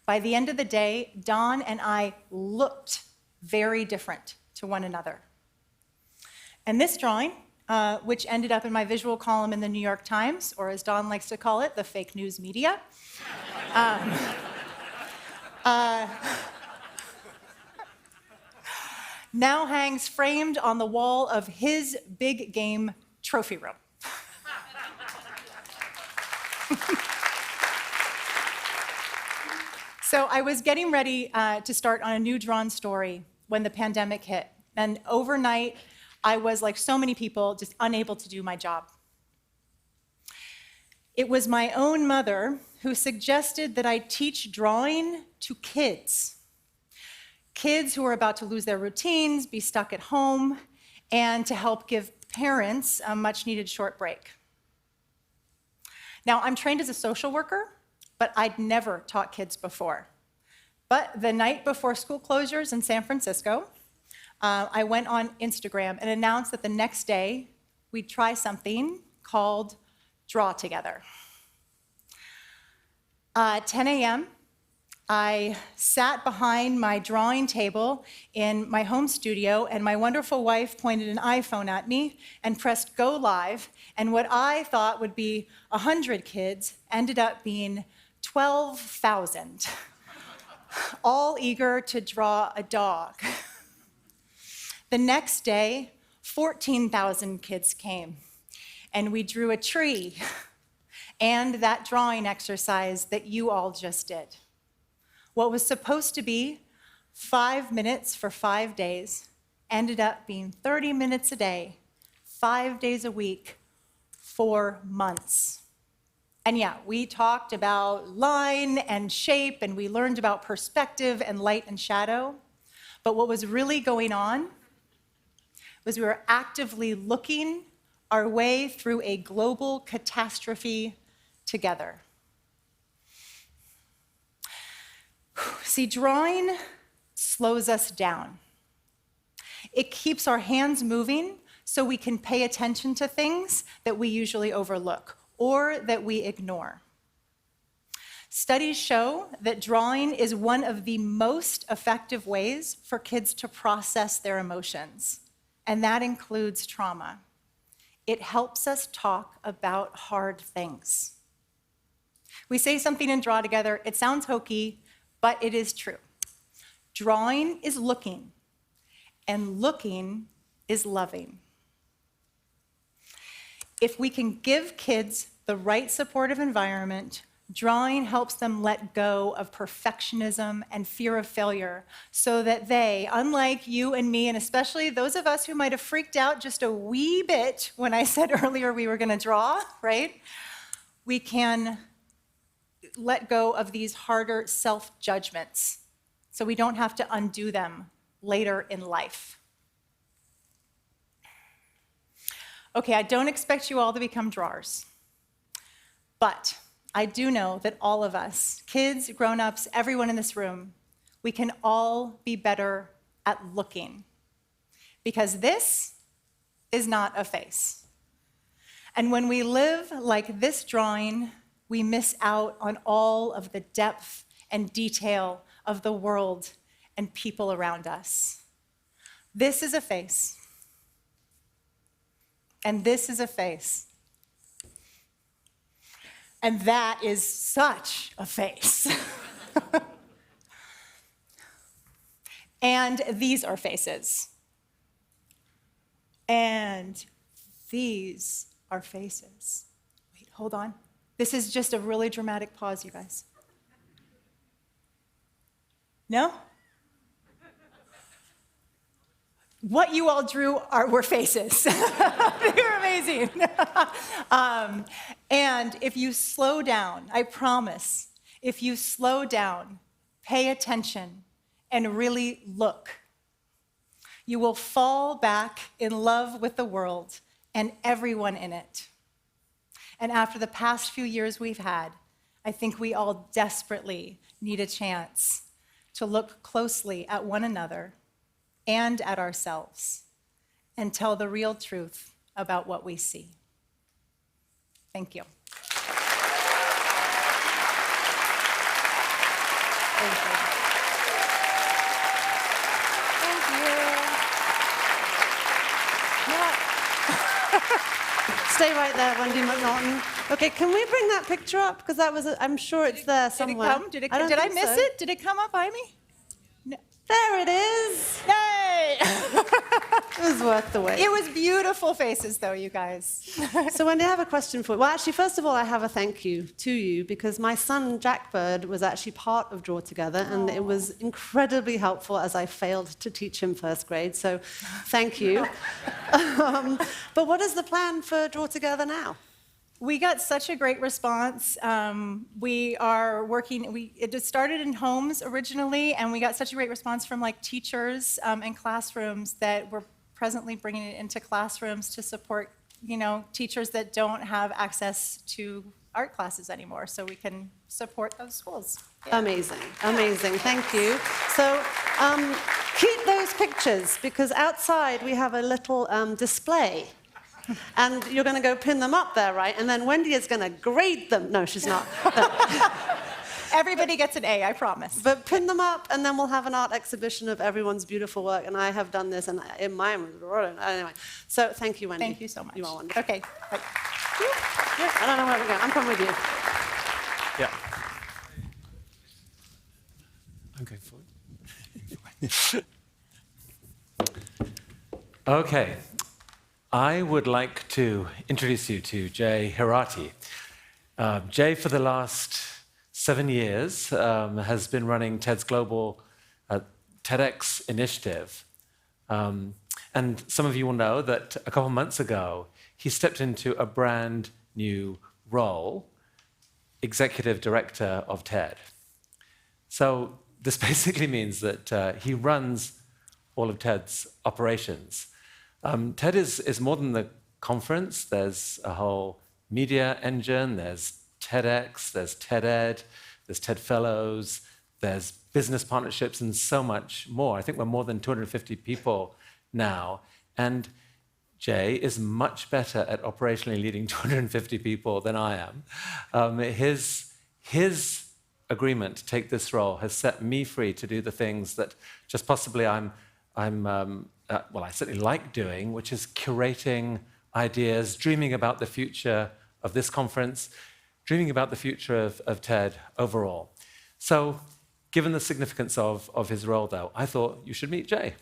By the end of the day, Don and I looked very different to one another. And this drawing, which ended up in my visual column in the New York Times, or as Don likes to call it, the fake news media, now hangs framed on the wall of his big game trophy room. So I was getting ready to start on a new drawn story when the pandemic hit. And overnight, I was, like so many people, just unable to do my job. It was my own mother who suggested that I teach drawing to kids. Kids who are about to lose their routines, be stuck at home, and to help give parents a much-needed short break. Now, I'm trained as a social worker, but I'd never taught kids before. But the night before school closures in San Francisco, I went on Instagram and announced that the next day we'd try something called Draw Together. 10 a.m., I sat behind my drawing table in my home studio, and my wonderful wife pointed an iPhone at me and pressed go live, and what I thought would be 100 kids ended up being 12,000, all eager to draw a dog. The next day, 14,000 kids came, and we drew a tree and that drawing exercise that you all just did. What was supposed to be 5 minutes for 5 days ended up being 30 minutes a day, 5 days a week, for months. And yeah, we talked about line and shape, and we learned about perspective and light and shadow. But what was really going on was we were actively looking our way through a global catastrophe together. See, drawing slows us down. It keeps our hands moving so we can pay attention to things that we usually overlook or that we ignore. Studies show that drawing is one of the most effective ways for kids to process their emotions, and that includes trauma. It helps us talk about hard things. We say something and draw together. It sounds hokey, but it is true. Drawing is looking, and looking is loving. If we can give kids the right supportive environment, drawing helps them let go of perfectionism and fear of failure so that they, unlike you and me, and especially those of us who might have freaked out just a wee bit when I said earlier we were going to draw, right? We can let go of these harder self-judgments so we don't have to undo them later in life. Okay, I don't expect you all to become drawers, but I do know that all of us, kids, grown-ups, everyone in this room, we can all be better at looking, because this is not a face. And when we live like this drawing, we miss out on all of the depth and detail of the world and people around us. This is a face. And this is a face. And that is such a face. And these are faces. And these are faces. Wait, hold on. This is just a really dramatic pause, you guys. No? What you all drew were faces. They were amazing. And if you slow down, I promise, if you slow down, pay attention, and really look, you will fall back in love with the world and everyone in it. And after the past few years we've had, I think we all desperately need a chance to look closely at one another and at ourselves and tell the real truth about what we see. Thank you. Thank you. Thank you. Stay right there, Wendy MacNaughton. Okay, can we bring that picture up? Because that was, I'm sure it's there somewhere. Did it come? Did I miss it? Did it come up by me? No. There it is. Yay! It was worth the wait. It was beautiful faces, though, you guys. So Wendy, I have a question for you. Well, actually, first of all, I have a thank you to you because my son, Jack Bird, was actually part of Draw Together, and it was incredibly helpful as I failed to teach him first grade, so thank you. But what is the plan for Draw Together now? We got such a great response. We are working, it started in homes originally, and we got such a great response from teachers and classrooms that we're presently bringing it into classrooms to support, teachers that don't have access to art classes anymore, so we can support those schools. Yeah. Amazing, amazing, thank you. So keep those pictures, because outside we have a little display. And you're going to go pin them up there, right? And then Wendy is going to grade them. No, she's not. No. Everybody gets an A, I promise. But pin them up, and then we'll have an art exhibition of everyone's beautiful work. And I have done this, and in mine, anyway. So thank you, Wendy. Thank you so much. You are wonderful. Okay. Bye. Yeah, I don't know where we're going. I'm coming with you. Yeah. I'm going forward. Okay. I would like to introduce you to Jay Hirati. Jay, for the last 7 years, has been running TED's global TEDx initiative. And some of you will know that a couple months ago, he stepped into a brand new role, executive director of TED. So this basically means that he runs all of TED's operations. TED is more than the conference. There's a whole media engine, there's TEDx, there's TED-Ed, there's TED Fellows, there's business partnerships, and so much more. I think we're more than 250 people now. And Jay is much better at operationally leading 250 people than I am. His agreement to take this role has set me free to do the things that just possibly I certainly like doing, which is curating ideas, dreaming about the future of this conference, dreaming about the future of TED overall. So, given the significance of his role, though, I thought you should meet Jay.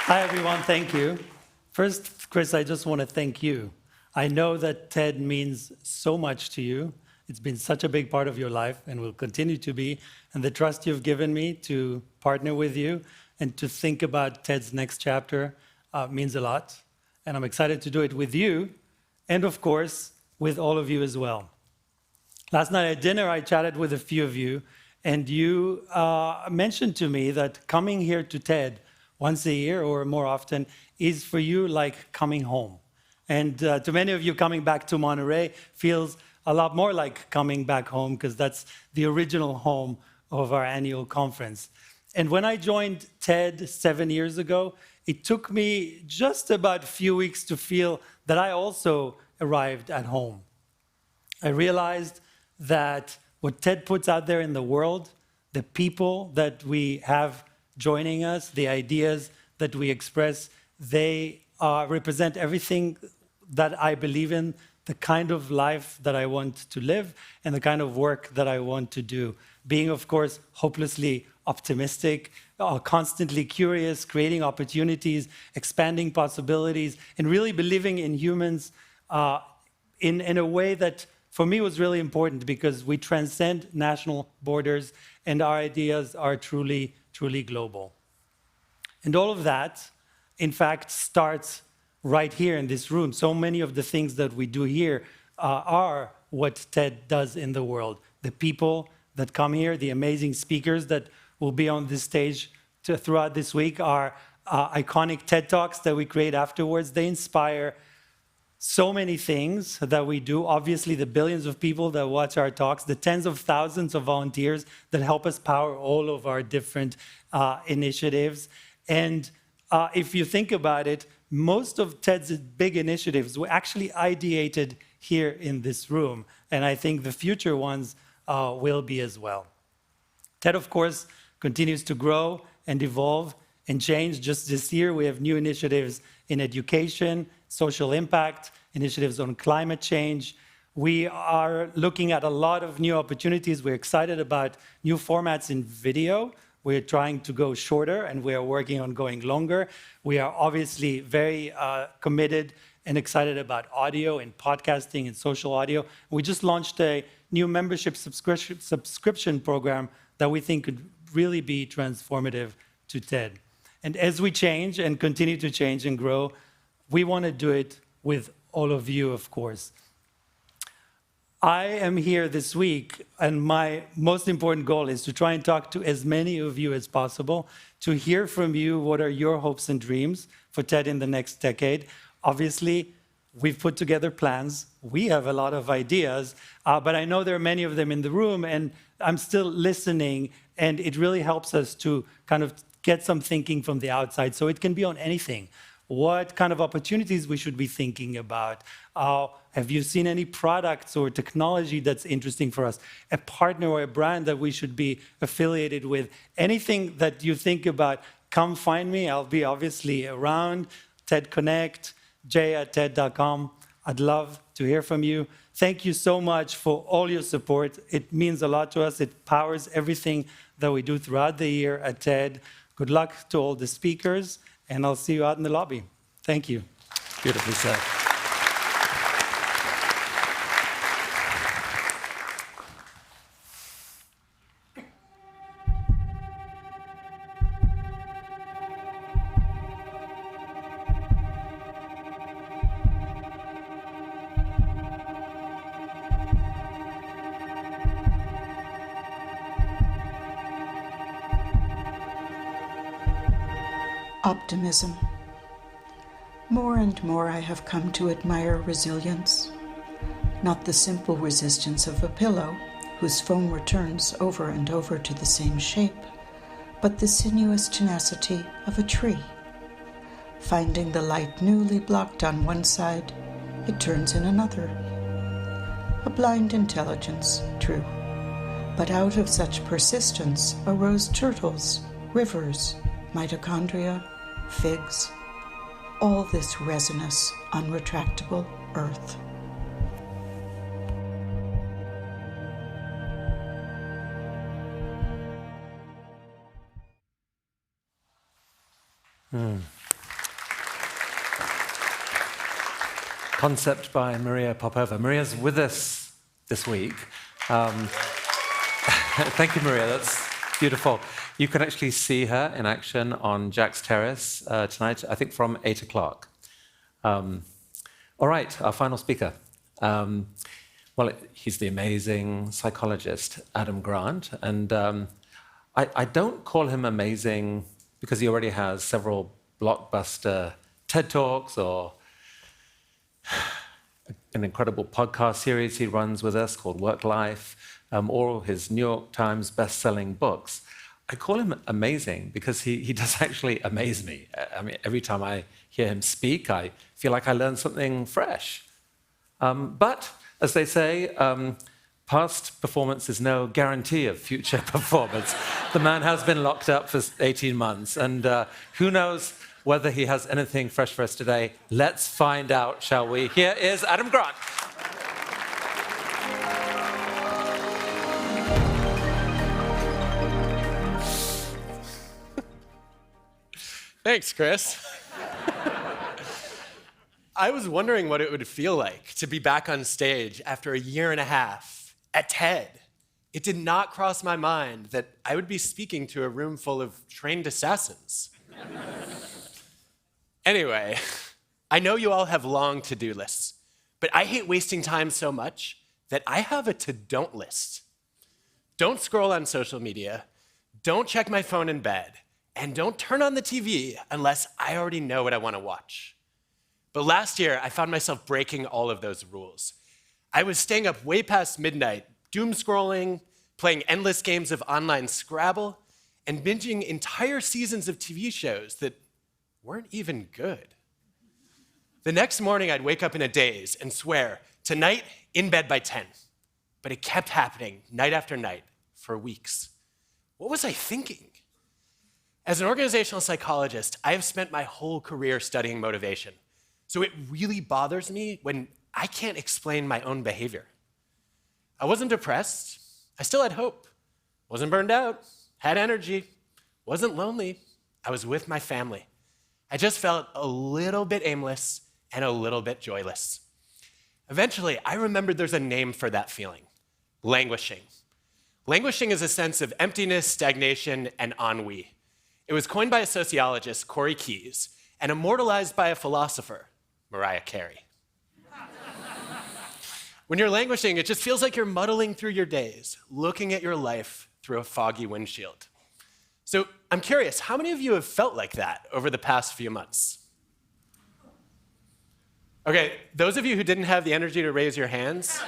Hi, everyone. Thank you. First, Chris, I just want to thank you. I know that TED means so much to you. It's been such a big part of your life and will continue to be. And the trust you've given me to partner with you and to think about TED's next chapter means a lot. And I'm excited to do it with you and, of course, with all of you as well. Last night at dinner, I chatted with a few of you, and you mentioned to me that coming here to TED once a year or more often is for you like coming home. And to many of you, coming back to Monterey feels a lot more like coming back home, because that's the original home of our annual conference. And when I joined TED 7 years ago, it took me just about a few weeks to feel that I also arrived at home. I realized that what TED puts out there in the world, the people that we have joining us, the ideas that we express, they represent everything that I believe in, the kind of life that I want to live, and the kind of work that I want to do. being, of course, hopelessly optimistic, constantly curious, creating opportunities, expanding possibilities, and really believing in humans in a way that, for me, was really important because we transcend national borders and our ideas are truly, truly global. And all of that, in fact, starts right here in this room. So many of the things that we do here are what TED does in the world. The people that come here, the amazing speakers that will be on this stage throughout this week, our iconic TED Talks that we create afterwards. They inspire so many things that we do. Obviously, the billions of people that watch our talks, the tens of thousands of volunteers that help us power all of our different initiatives. And if you think about it, most of TED's big initiatives were actually ideated here in this room. And I think the future ones will be as well. TED, of course, continues to grow and evolve and change. Just this year, we have new initiatives in education, social impact, initiatives on climate change. We are looking at a lot of new opportunities. We're excited about new formats in video. We're trying to go shorter, and we are working on going longer. We are obviously very committed and excited about audio and podcasting and social audio. We just launched a new membership subscription program that we think could really be transformative to TED. And as we change and continue to change and grow, we want to do it with all of you, of course. I am here this week, and my most important goal is to try and talk to as many of you as possible, to hear from you what are your hopes and dreams for TED in the next decade. Obviously, we've put together plans. We have a lot of ideas, but I know there are many of them in the room, and I'm still listening, and it really helps us to kind of get some thinking from the outside. So it can be on anything. What kind of opportunities we should be thinking about? Have you seen any products or technology that's interesting for us? A partner or a brand that we should be affiliated with? Anything that you think about, come find me. I'll be obviously around. TED Connect, jay@ted.com. I'd love to hear from you. Thank you so much for all your support. It means a lot to us. It powers everything that we do throughout the year at TED. Good luck to all the speakers, and I'll see you out in the lobby. Thank you. Beautifully said. Optimism. More and more I have come to admire resilience, not the simple resistance of a pillow whose foam returns over and over to the same shape, but the sinuous tenacity of a tree. Finding the light newly blocked on one side, it turns in another. A blind intelligence, true, but out of such persistence arose turtles, rivers, mitochondria, figs, all this resinous, unretractable earth. Concept by Maria Popova. Maria's with us this week. Thank you, Maria. That's beautiful. You can actually see her in action on Jack's Terrace tonight, I think from 8 o'clock. All right, our final speaker. Well, he's the amazing psychologist, Adam Grant. And I don't call him amazing because he already has several blockbuster TED Talks or an incredible podcast series he runs with us called Work Life, or his New York Times best-selling books. I call him amazing because he does actually amaze me. I mean, every time I hear him speak, I feel like I learn something fresh. But, as they say, past performance is no guarantee of future performance. The man has been locked up for 18 months, and who knows whether he has anything fresh for us today. Let's find out, shall we? Here is Adam Grant. Thanks, Chris. I was wondering what it would feel like to be back on stage after a year and a half at TED. It did not cross my mind that I would be speaking to a room full of trained assassins. Anyway, I know you all have long to-do lists, but I hate wasting time so much that I have a to-don't list. Don't scroll on social media, don't check my phone in bed, and don't turn on the TV unless I already know what I want to watch. But last year, I found myself breaking all of those rules. I was staying up way past midnight, doom scrolling, playing endless games of online Scrabble, and binging entire seasons of TV shows that weren't even good. The next morning, I'd wake up in a daze and swear, tonight, in bed by 10. But it kept happening night after night for weeks. What was I thinking? As an organizational psychologist, I have spent my whole career studying motivation. So it really bothers me when I can't explain my own behavior. I wasn't depressed. I still had hope. Wasn't burned out. Had energy. Wasn't lonely. I was with my family. I just felt a little bit aimless and a little bit joyless. Eventually, I remembered there's a name for that feeling: languishing. Languishing is a sense of emptiness, stagnation, and ennui. It was coined by a sociologist, Corey Keyes, and immortalized by a philosopher, Mariah Carey. When you're languishing, it just feels like you're muddling through your days, looking at your life through a foggy windshield. So I'm curious, how many of you have felt like that over the past few months? Okay, those of you who didn't have the energy to raise your hands,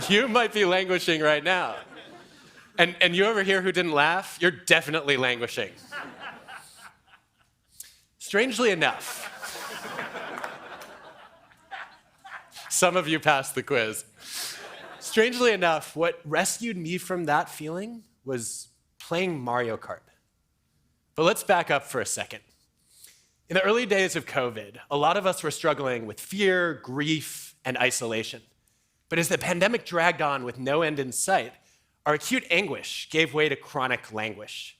you might be languishing right now. And you over here who didn't laugh, you're definitely languishing. Strangely enough, some of you passed the quiz. Strangely enough, what rescued me from that feeling was playing Mario Kart. But let's back up for a second. In the early days of COVID, a lot of us were struggling with fear, grief, and isolation. But as the pandemic dragged on with no end in sight, our acute anguish gave way to chronic languish.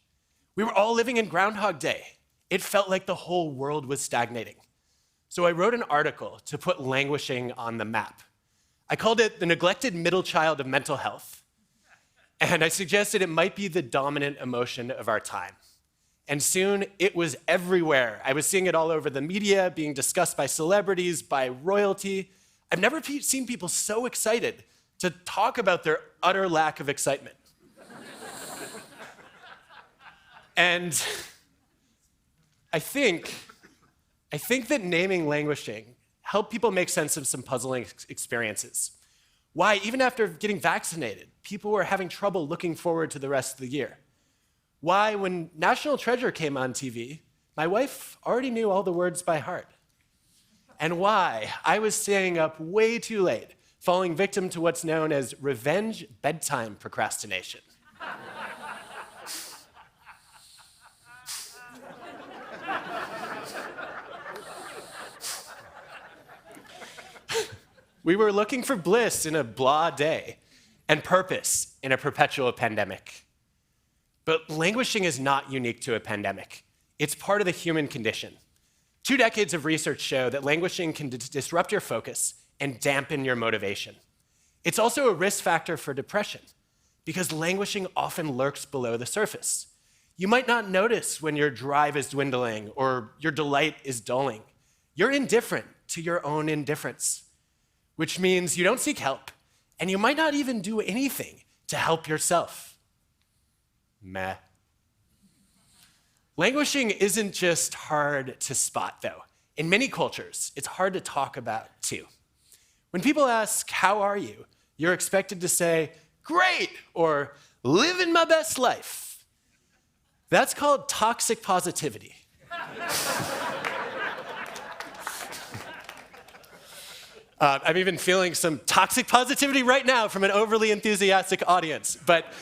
We were all living in Groundhog Day. It felt like the whole world was stagnating. So I wrote an article to put languishing on the map. I called it The Neglected Middle Child of Mental Health. And I suggested it might be the dominant emotion of our time. And soon it was everywhere. I was seeing it all over the media, being discussed by celebrities, by royalty. I've never seen people so excited to talk about their utter lack of excitement. And I think that naming languishing helped people make sense of some puzzling experiences. Why, even after getting vaccinated, people were having trouble looking forward to the rest of the year. Why, when National Treasure came on TV, my wife already knew all the words by heart. And why I was staying up way too late, falling victim to what's known as revenge bedtime procrastination. We were looking for bliss in a blah day and purpose in a perpetual pandemic. But languishing is not unique to a pandemic. It's part of the human condition. 2 decades of research show that languishing can disrupt your focus and dampen your motivation. It's also a risk factor for depression because languishing often lurks below the surface. You might not notice when your drive is dwindling or your delight is dulling. You're indifferent to your own indifference, which means you don't seek help, and you might not even do anything to help yourself. Meh. Languishing isn't just hard to spot, though. In many cultures, it's hard to talk about, too. When people ask, "How are you?" you're expected to say, "Great," or "Living my best life." That's called toxic positivity. I'm even feeling some toxic positivity right now from an overly enthusiastic audience. But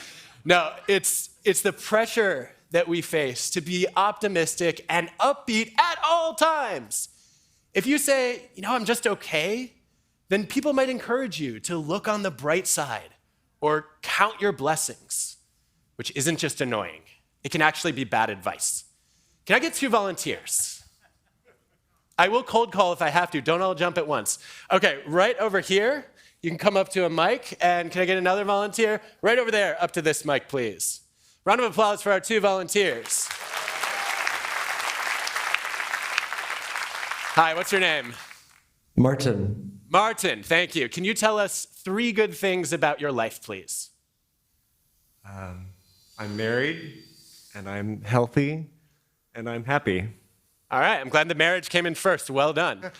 no, it's the pressure that we face to be optimistic and upbeat at all times. If you say, "I'm just okay," then people might encourage you to look on the bright side or count your blessings, which isn't just annoying. It can actually be bad advice. Can I get 2 volunteers? I will cold call if I have to. Don't all jump at once. Okay, right over here. You can come up to a mic. And can I get another volunteer? Right over there, up to this mic, please. Round of applause for our 2 volunteers. Hi, what's your name? Martin. Martin, thank you. Can you tell us 3 good things about your life, please? I'm married, and I'm healthy, and I'm happy. All right, I'm glad the marriage came in first. Well done.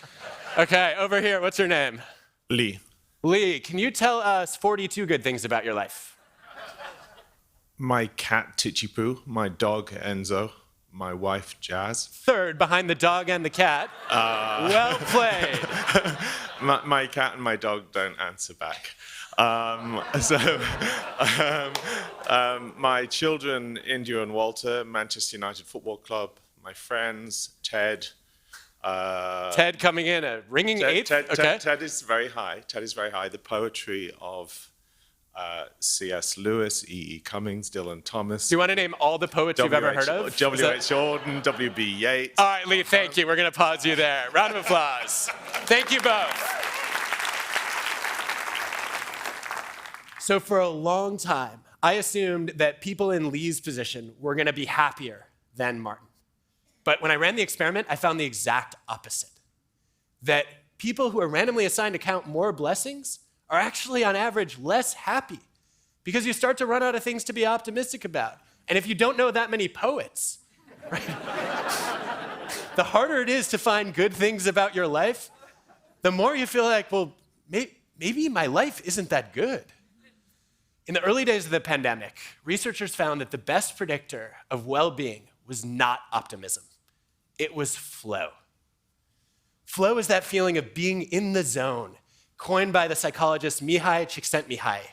Okay, over here, what's your name? Lee. Lee, can you tell us 42 good things about your life? My cat, Titchy Poo. My dog, Enzo. My wife, Jazz. Third, behind the dog and the cat. Well played. My cat and my dog don't answer back. My children, India and Walter, Manchester United Football Club. My friends, Ted. Ted coming in, a ringing eighth. Ted is very high. Ted is very high. The poetry of C.S. Lewis, E.E. Cummings, Dylan Thomas. Do you want to name all the poets you've ever heard of? W.H. Jordan, W.B. Yeats. All right, Lee, thank you. We're going to pause you there. Round of applause. Thank you both. So for a long time, I assumed that people in Lee's position were going to be happier than Martin. But when I ran the experiment, I found the exact opposite. That people who are randomly assigned to count more blessings are actually, on average, less happy because you start to run out of things to be optimistic about. And if you don't know that many poets, right, the harder it is to find good things about your life, the more you feel like, well, maybe my life isn't that good. In the early days of the pandemic, researchers found that the best predictor of well-being was not optimism. It was flow. Flow is that feeling of being in the zone, coined by the psychologist Mihai Csikszentmihalyi.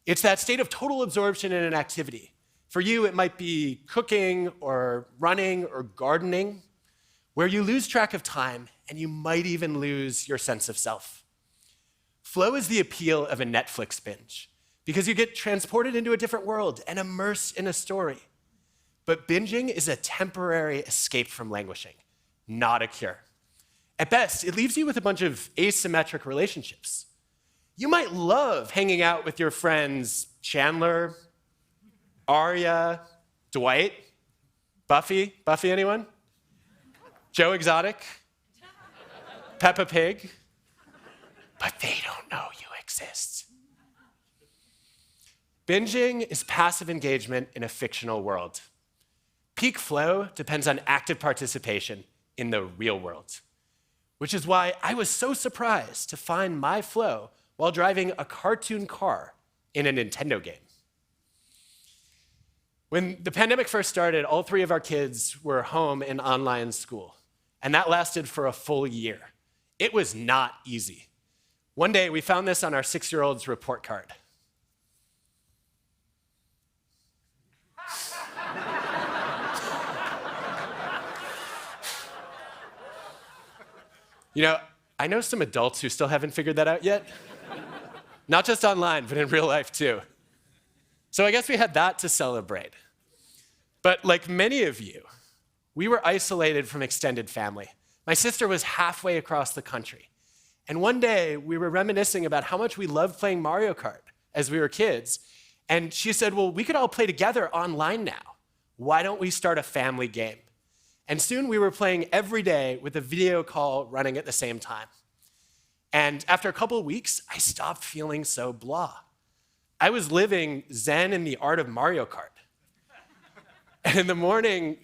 It's that state of total absorption in an activity. For you, it might be cooking or running or gardening, where you lose track of time and you might even lose your sense of self. Flow is the appeal of a Netflix binge because you get transported into a different world and immersed in a story. But binging is a temporary escape from languishing, not a cure. At best, it leaves you with a bunch of asymmetric relationships. You might love hanging out with your friends Chandler, Arya, Dwight, Buffy. Buffy, anyone? Joe Exotic, Peppa Pig. But they don't know you exist. Binging is passive engagement in a fictional world. Peak flow depends on active participation in the real world, which is why I was so surprised to find my flow while driving a cartoon car in a Nintendo game. When the pandemic first started, all 3 of our kids were home in online school, and that lasted for a full year. It was not easy. One day, we found this on our 6-year-old's report card. You know, I know some adults who still haven't figured that out yet. Not just online, but in real life too. So I guess we had that to celebrate. But like many of you, we were isolated from extended family. My sister was halfway across the country. And one day, we were reminiscing about how much we loved playing Mario Kart as we were kids. And she said, well, we could all play together online now. Why don't we start a family game? And soon we were playing every day with a video call running at the same time. And after a couple of weeks, I stopped feeling so blah. I was living Zen in the art of Mario Kart. And in the morning,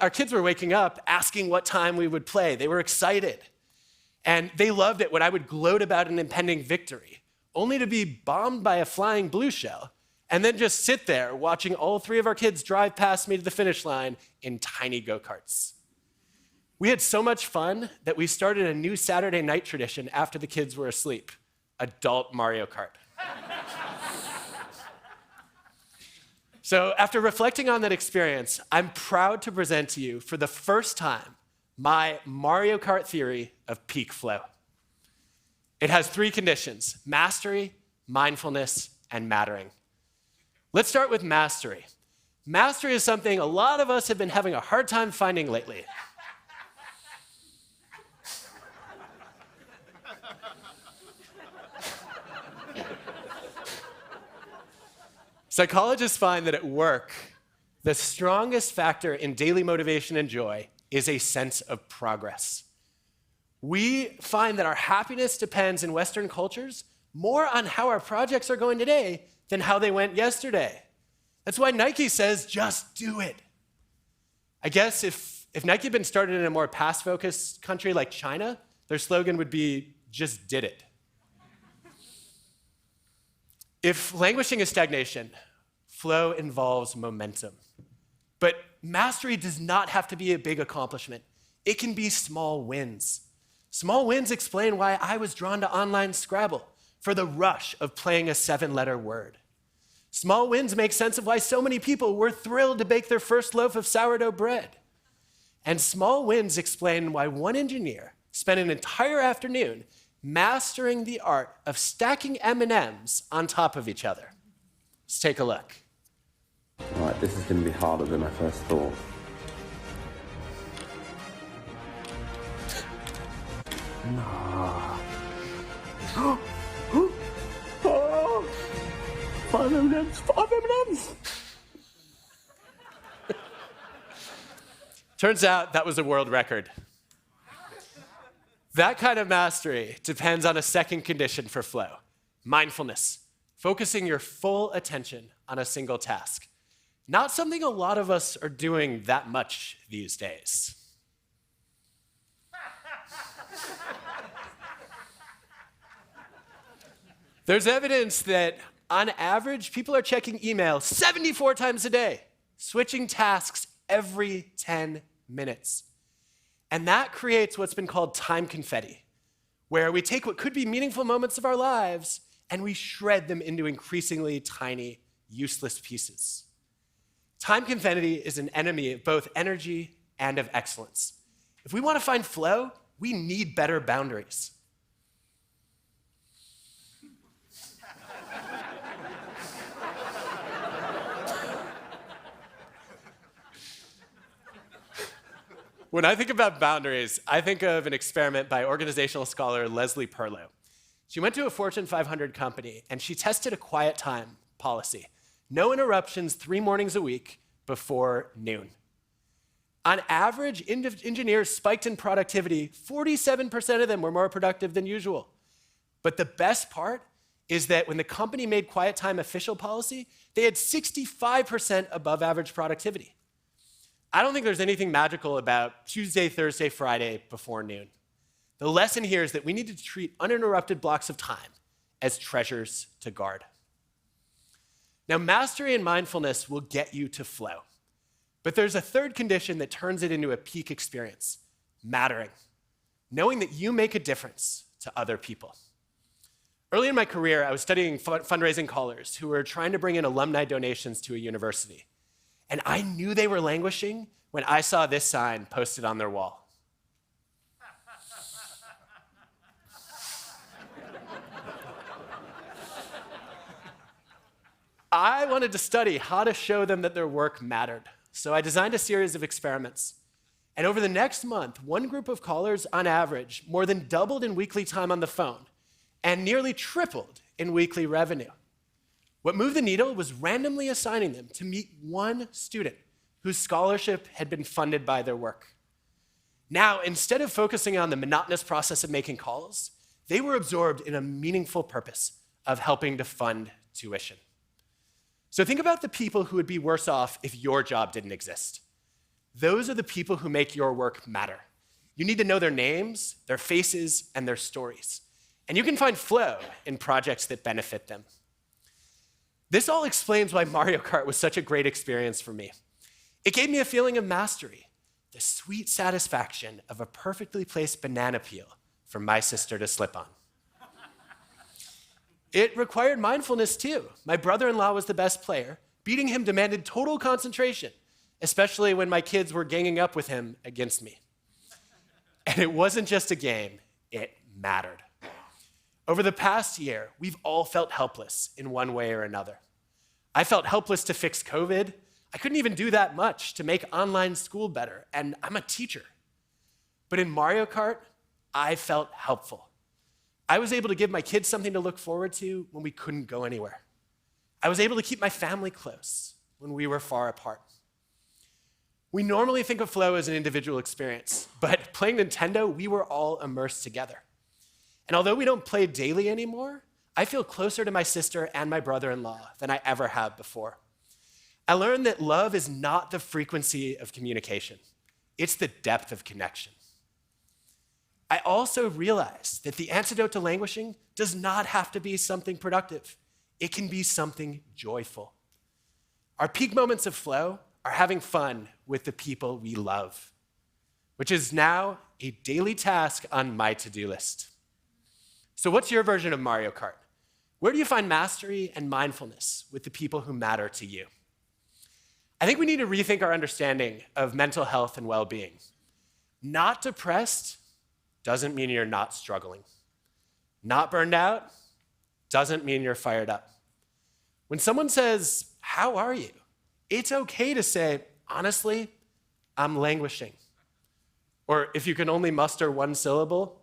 our kids were waking up asking what time we would play. They were excited. And they loved it when I would gloat about an impending victory, only to be bombed by a flying blue shell, and then just sit there watching all 3 of our kids drive past me to the finish line in tiny go-karts. We had so much fun that we started a new Saturday night tradition after the kids were asleep, adult Mario Kart. So after reflecting on that experience, I'm proud to present to you for the first time my Mario Kart theory of peak flow. It has 3 conditions: mastery, mindfulness, and mattering. Let's start with mastery. Mastery is something a lot of us have been having a hard time finding lately. Psychologists find that at work, the strongest factor in daily motivation and joy is a sense of progress. We find that our happiness depends in Western cultures more on how our projects are going today than how they went yesterday. That's why Nike says, just do it. I guess if Nike had been started in a more past-focused country like China, their slogan would be, just did it. If languishing is stagnation, flow involves momentum. But mastery does not have to be a big accomplishment. It can be small wins. Small wins explain why I was drawn to online Scrabble, for the rush of playing a 7-letter word. Small wins make sense of why so many people were thrilled to bake their first loaf of sourdough bread. And small wins explain why one engineer spent an entire afternoon mastering the art of stacking M&Ms on top of each other. Let's take a look. All right, this is going to be harder than I first thought. Nah. Oh, 5 M&Ms, 5 M&Ms! Turns out that was a world record. That kind of mastery depends on a second condition for flow, mindfulness, focusing your full attention on a single task. Not something a lot of us are doing that much these days. There's evidence that, on average, people are checking email 74 times a day, switching tasks every 10 minutes. And that creates what's been called time confetti, where we take what could be meaningful moments of our lives and we shred them into increasingly tiny, useless pieces. Time confetti is an enemy of both energy and of excellence. If we want to find flow, we need better boundaries. When I think about boundaries, I think of an experiment by organizational scholar Leslie Perlow. She went to a Fortune 500 company and she tested a quiet time policy. No interruptions 3 mornings a week before noon. On average, engineers spiked in productivity. 47% of them were more productive than usual. But the best part is that when the company made quiet time official policy, they had 65% above average productivity. I don't think there's anything magical about Tuesday, Thursday, Friday before noon. The lesson here is that we need to treat uninterrupted blocks of time as treasures to guard. Now, mastery and mindfulness will get you to flow. But there's a third condition that turns it into a peak experience, mattering, knowing that you make a difference to other people. Early in my career, I was studying fundraising callers who were trying to bring in alumni donations to a university. And I knew they were languishing when I saw this sign posted on their wall. I wanted to study how to show them that their work mattered. So I designed a series of experiments. And over the next month, one group of callers, on average, more than doubled in weekly time on the phone and nearly tripled in weekly revenue. What moved the needle was randomly assigning them to meet one student whose scholarship had been funded by their work. Now, instead of focusing on the monotonous process of making calls, they were absorbed in a meaningful purpose of helping to fund tuition. So think about the people who would be worse off if your job didn't exist. Those are the people who make your work matter. You need to know their names, their faces, and their stories. And you can find flow in projects that benefit them. This all explains why Mario Kart was such a great experience for me. It gave me a feeling of mastery, the sweet satisfaction of a perfectly placed banana peel for my sister to slip on. It required mindfulness too. My brother-in-law was the best player. Beating him demanded total concentration, especially when my kids were ganging up with him against me. And it wasn't just a game, it mattered. Over the past year, we've all felt helpless in one way or another. I felt helpless to fix COVID. I couldn't even do that much to make online school better, and I'm a teacher. But in Mario Kart, I felt helpful. I was able to give my kids something to look forward to when we couldn't go anywhere. I was able to keep my family close when we were far apart. We normally think of flow as an individual experience, but playing Nintendo, we were all immersed together. And although we don't play daily anymore, I feel closer to my sister and my brother-in-law than I ever have before. I learned that love is not the frequency of communication. It's the depth of connection. I also realized that the antidote to languishing does not have to be something productive. It can be something joyful. Our peak moments of flow are having fun with the people we love, which is now a daily task on my to-do list. So what's your version of Mario Kart? Where do you find mastery and mindfulness with the people who matter to you? I think we need to rethink our understanding of mental health and well-being. Not depressed doesn't mean you're not struggling. Not burned out doesn't mean you're fired up. When someone says, "How are you?" it's okay to say, "Honestly, I'm languishing." Or if you can only muster one syllable,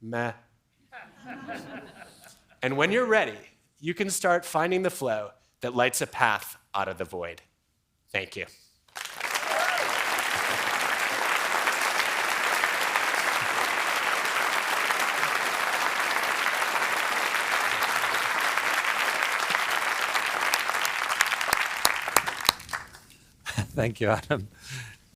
meh. And when you're ready, you can start finding the flow that lights a path out of the void. Thank you. Thank you, Adam.